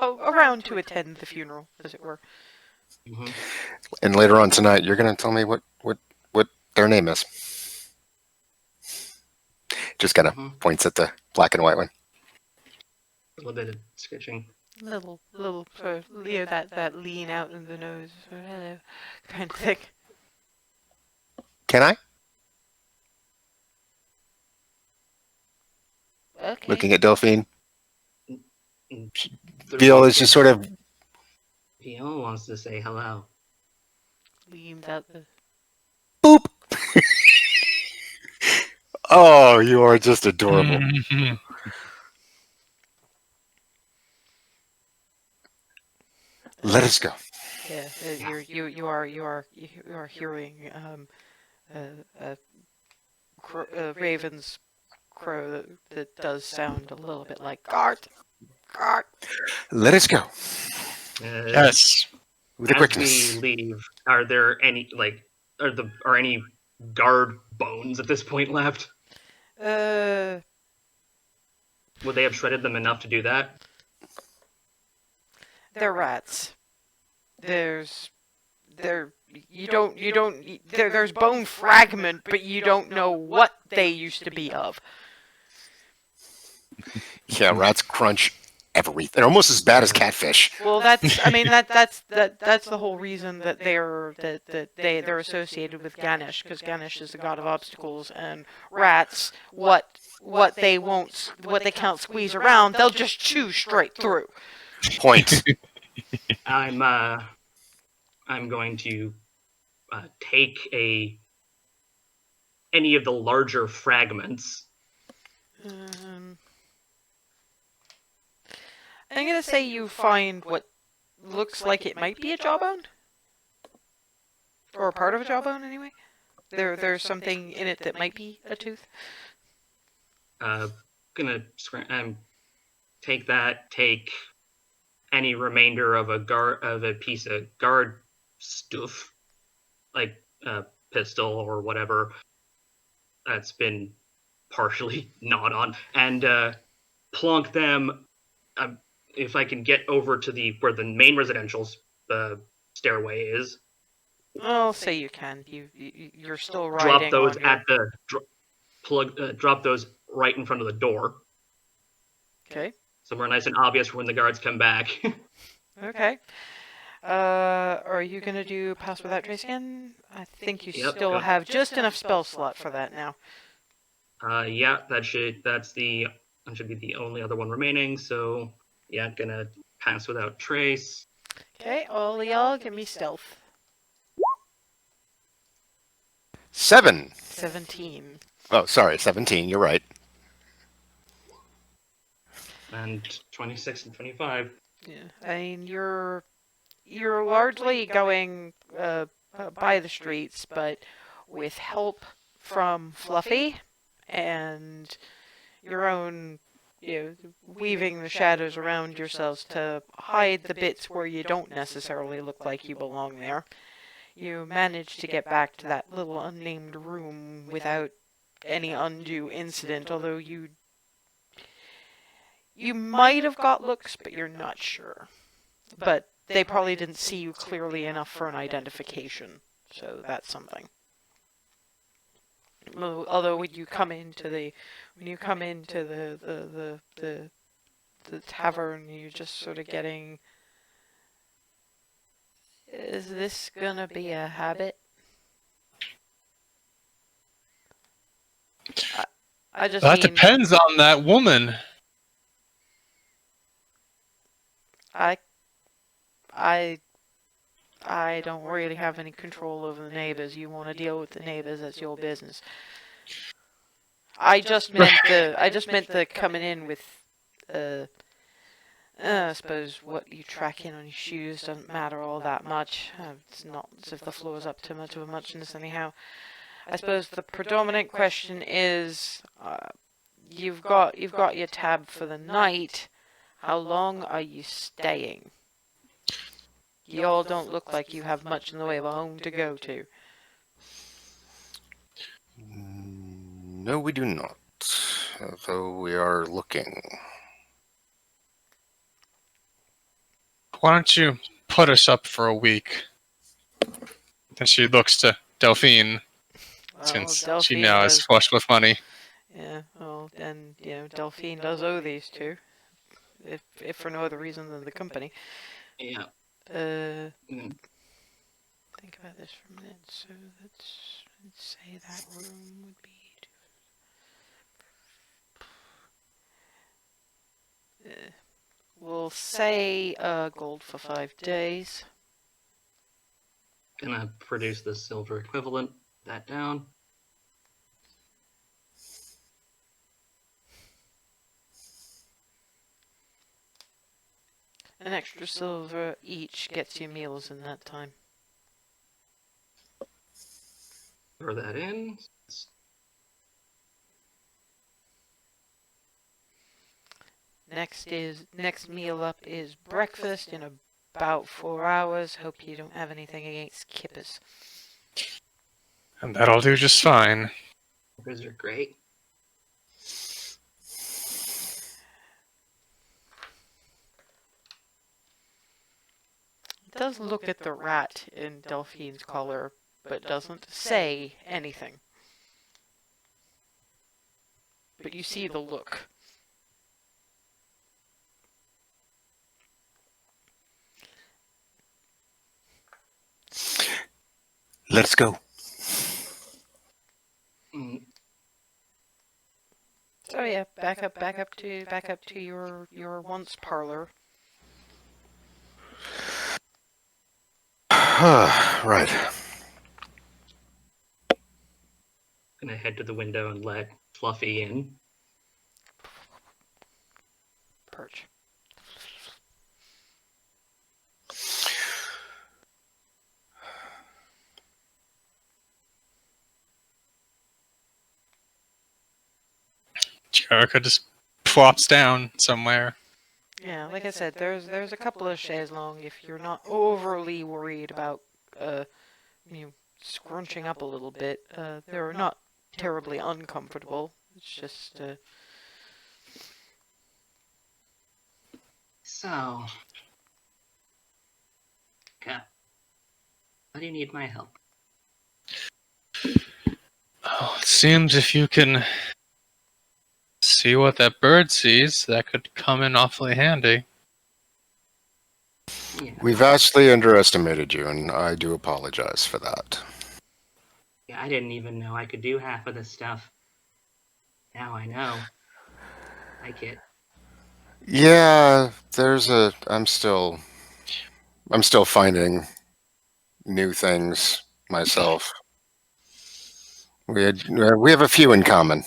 around to attend the funeral, as it were. mhm. and later on tonight, you're going to tell me what their name is. Just kind of points at the black and white one. A little bit of sketching. Little that lean out in the nose, hello, kind of thing. Can I? Okay. Looking at Delphine. The Viola's just sort of. Viola wants to say hello. Leans out the. Boop! Oh, you are just adorable. Let us go. Yeah, you are hearing Raven's crow that does sound a little bit like Gart. Let us go. Yes. With the As quickness. we leave, are there any are any guard bones at this point left? Uh, Would they have shredded them enough to do that? they're rats. There's bone fragment, but you don't know what they used to be of. Yeah, rats crunch everything. They're almost as bad as catfish. Well, that's the whole reason that they're associated with Ganesh, because Ganesh is the god of obstacles, and rats, what they can't squeeze around, they'll just chew straight through. Point. I'm going to take any of the larger fragments. I'm gonna say you find what looks like it might be a jawbone, or a part of a jawbone anyway. There's something in it that might be a tooth. Gonna take that. Take any remainder of a piece of guard stuff, like pistol or whatever that's been partially gnawed on, and plunk them. If I can get over to where the main residential stairway is, I'll say you can. You're still drop riding those on your... drop those right in front of the door, Okay. somewhere nice and obvious for when the guards come back. Okay. Are you gonna do Pass Without Trace again? I think you Yep, still go. have just enough spell slot for that now. Yeah, that should be the only other one remaining. So yeah, gonna pass without trace. Okay, all y'all, give me stealth. 7. 17. Oh, sorry, 17. You're right. And 26 and 25. Yeah, I mean you're largely going by the streets, but with help from Fluffy and your own, weaving the shadows around yourselves to hide the bits where you don't necessarily look like you belong there. You manage to get back to that little unnamed room without any undue incident, although you might have got looks, but you're not sure. But they probably didn't see you clearly enough for an identification, so that's something. Although when you come into the tavern, you're just sort of getting, is this gonna be a habit? I just That mean, depends on that woman. I don't really have any control over the neighbors. You want to deal with the neighbors, that's your business. I just meant the coming in with, I suppose what you track in on your shoes doesn't matter all that much. It's not as if the floor's up too much of a muchness anyhow. I suppose the predominant question is, you've got your tab for the night. How long are you staying? You all don't look like you have much in the way of a home to go to. No, we do not. Though we are looking. Why don't you put us up for a week? Then she looks to Delphine, since she Delphine now is does, flush with money. yeah, well, and Delphine does owe these two, if for no other reason than the company. Yeah. Think about this for a minute. So let's say that room would be. We'll say gold for 5 days. Gonna produce the silver equivalent. That down. An extra silver each gets you meals in that time. Throw that in. Next meal up is breakfast in about 4 hours. Hope you don't have anything against kippers. And that'll do just fine. Those are great. It does look at the rat in Delphine's collar, but doesn't say anything. But you see the look. Let's go. So yeah, back up to your once parlor. Right. Gonna head to the window and let Fluffy in. Perch. Jerrica just plops down somewhere. Yeah, like I said, there's a couple of chaise longues if you're not overly worried about scrunching up a little bit. They're not terribly uncomfortable. It's just, So, okay. How do you need my help? Oh, it seems if you can see what that bird sees, that could come in awfully handy. Yeah. We vastly underestimated you, and I do apologize for that. Yeah, I didn't even know I could do half of this stuff. Now I know. Like it. Yeah, I'm still finding new things myself. We have a few in common.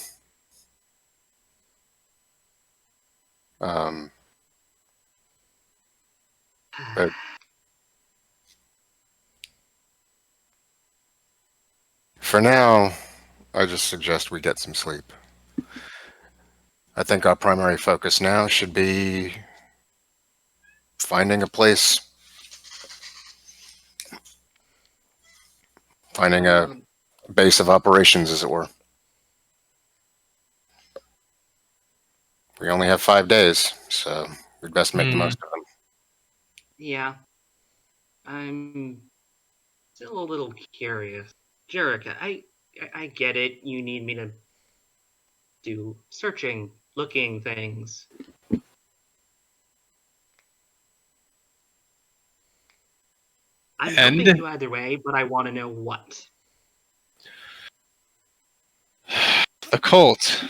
Um, but for now, I just suggest we get some sleep. I think our primary focus now should be finding a place, finding a base of operations, as it were. We only have 5 days, so we'd best make the most of them. Yeah. I'm still a little curious. Jerrica, I get it. You need me to do searching, looking things. I'm And helping you either way, but I want to know what. the cult.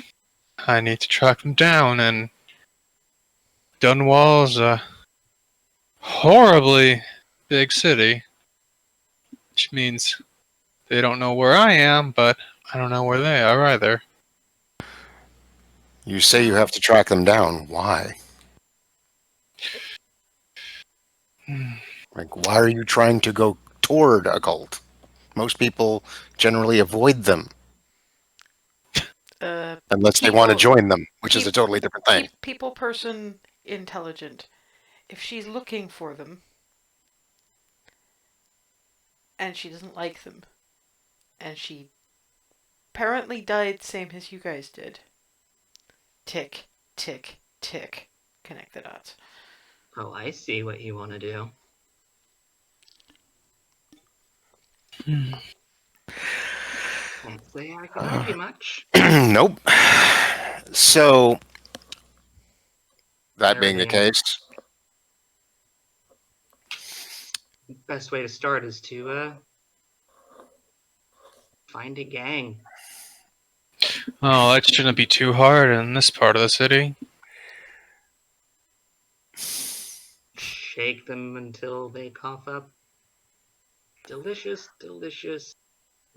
I need to track them down, and Dunwall's a horribly big city, which means they don't know where I am, but I don't know where they are either. You say you have to track them down. Why? Like, why are you trying to go toward a cult? Most people generally avoid them unless they want to join them, which is a totally different thing. people person intelligent. If she's looking for them and she doesn't like them, and she apparently died same as you guys did. Tick, tick, tick. Connect the dots. Oh, I see what you want to do. Can't say I can argue much. Nope. So, that There being the it is. case, Best way to start is to find a gang. Oh, that shouldn't be too hard in this part of the city. Shake them until they cough up delicious, delicious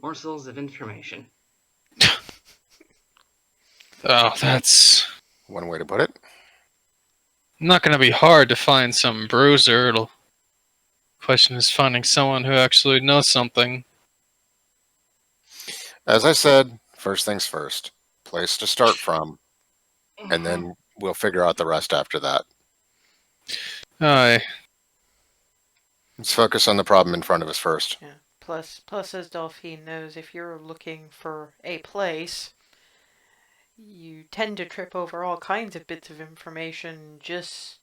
morsels of information. Oh, that's one way to put it. not going to be hard to find some bruiser. It'll question is finding someone who actually knows something. As I said, first things first. Place to start from, and then we'll figure out the rest after that. Aye. Let's focus on the problem in front of us first. Yeah. Plus, as Delphine knows, if you're looking for a place, you tend to trip over all kinds of bits of information just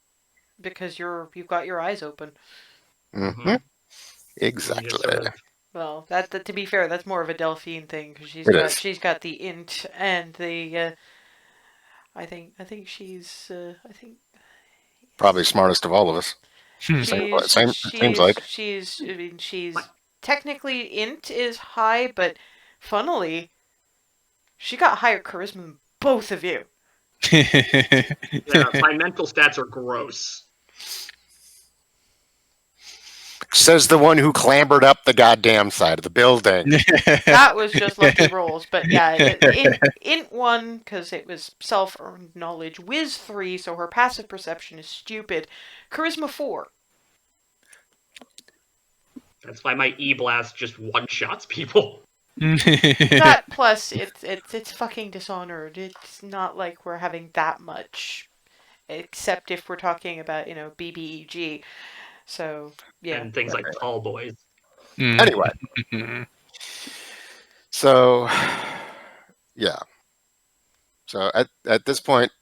because you've got your eyes open. Mm-hmm. Exactly. Sort of... Well, that to be fair, that's more of a Delphine thing because she's got the int and the. I think she's probably smartest of all of us. Seems like she's technically int is high, but funnily, she got higher charisma than both of you. Yeah, my mental stats are gross. Says the one who clambered up the goddamn side of the building. That was just lucky rolls, but yeah, int 1 because it was self-earned knowledge. Wiz 3, so her passive perception is stupid. Charisma 4. That's why my E-Blast just one-shots people. That plus it's fucking Dishonored. It's not like we're having that much, except if we're talking about BBEG. So yeah, and things like tall boys. Anyway, So, yeah. So at this point,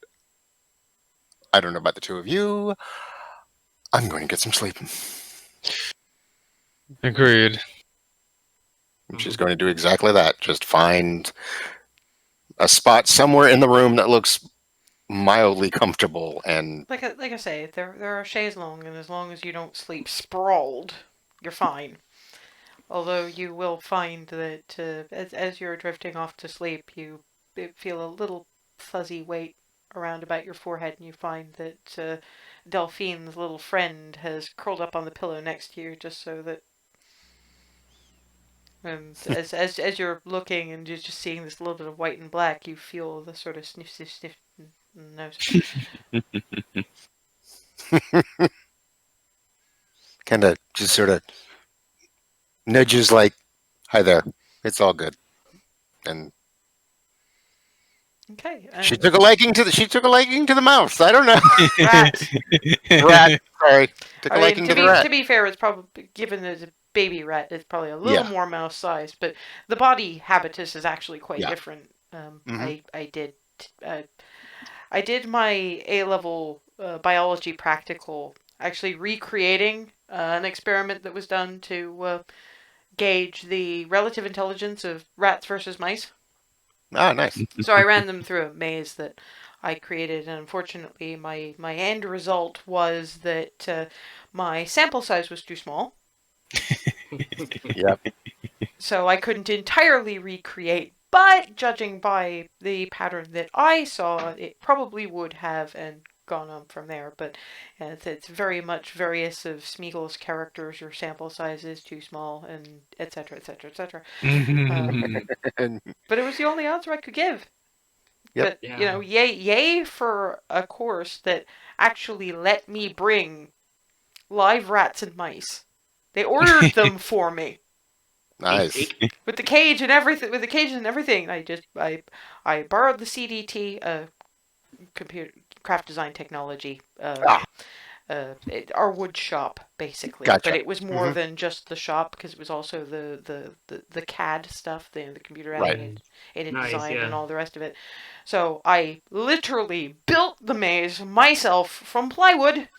I don't know about the two of you. I'm going to get some sleep. Agreed. And she's going to do exactly that. Just find a spot somewhere in the room that looks mildly comfortable and Like I say, there are chaise longues, and as long as you don't sleep sprawled, you're fine. Although you will find that as you're drifting off to sleep, you feel a little fuzzy weight around about your forehead, and you find that Delphine's little friend has curled up on the pillow next to you, just so that. And as you're looking and you're just seeing this little bit of white and black, you feel the sort of sniff sniff sniff nose. kind of just sort of nudges like, "Hi there, it's all good." And Okay. she took a liking to the mouse. I don't know. Rat. Rat. Sorry, took a I mean, liking to the rat. to be fair, it's probably given as a baby rat, it's probably a little Yeah. more mouse sized, but the body habitus is actually quite Yeah. different. Mhm. I did my A-level biology practical, actually recreating an experiment that was done to gauge the relative intelligence of rats versus mice. Ah, nice. So I ran them through a maze that I created, and unfortunately, my end result was that my sample size was too small. Yep. So I couldn't entirely recreate, but judging by the pattern that I saw, it probably would have and gone on from there. But it's very much various of Smeagol's characters. Your sample size is too small, and etc. etc. etc. But it was the only answer I could give. Yep. But Yeah. yay for a course that actually let me bring live rats and mice. They ordered them for me. Nice. With the cage and everything, I borrowed the CDT, computer craft design technology, our wood shop basically. Gotcha. But it was more Mhm. than just the shop, because it was also the CAD stuff, the computer Right. animated Nice, design yeah. and all the rest of it. So I literally built the maze myself from plywood.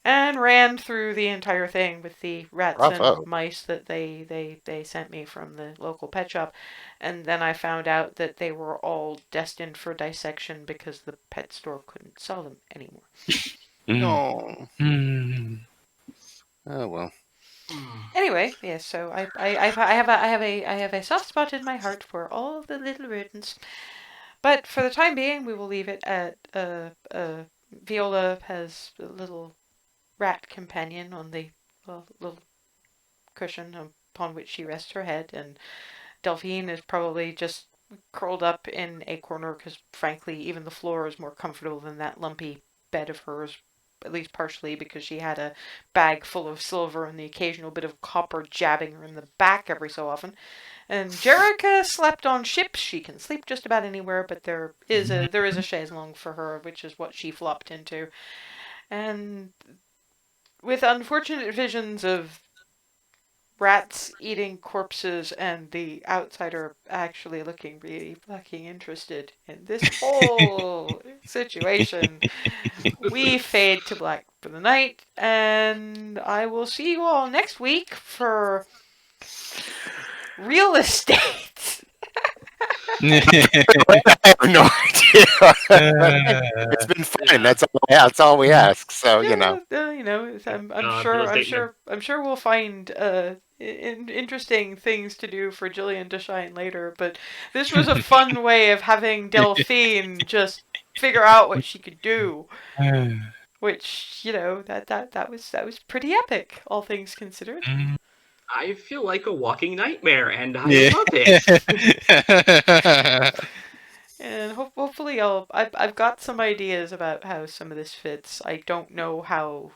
And ran through the entire thing with the rats Bravo. and mice that they sent me from the local pet shop. And then I found out that they were all destined for dissection because the pet store couldn't sell them anymore. No. Mm. Oh well. Anyway, yes, so I have a soft spot in my heart for all the little rodents. But for the time being, we will leave it at Viola has a little rat companion on the little cushion upon which she rests her head, and Delphine is probably just curled up in a corner because, frankly, even the floor is more comfortable than that lumpy bed of hers, at least partially because she had a bag full of silver and the occasional bit of copper jabbing her in the back every so often. And Jerrica slept on ships. She can sleep just about anywhere, but there is a chaise longue for her, which is what she flopped into. And with unfortunate visions of rats eating corpses and the outsider actually looking really fucking interested in this whole situation, we fade to black for the night, and I will see you all next week for real estate. I have no idea. It's been fun. Yeah. That's all we ask. So you know. I'm sure we'll find interesting things to do for Jillian to shine later. But this was a fun way of having Delphine just figure out what she could do, which that was pretty epic, all things considered. I feel like a walking nightmare, and I Yeah. love it. And hopefully I've got some ideas about how some of this fits. I don't know how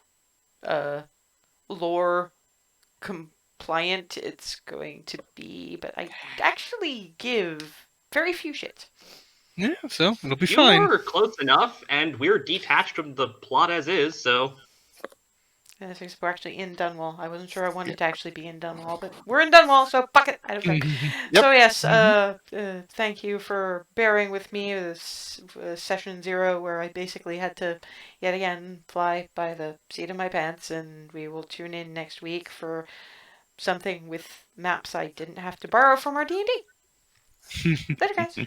lore compliant it's going to be, but I actually give very few shits. Yeah, so it'll be You fine. were close enough, and we're detached from the plot as is, so Yes, we're actually in Dunwall. I wasn't sure I wanted to actually be in Dunwall, but we're in Dunwall, so fuck it. I don't care. Yep. So yes, thank you for bearing with me. This session 0, where I basically had to yet again fly by the seat of my pants, and we will tune in next week for something with maps I didn't have to borrow from our D&D. Later, guys.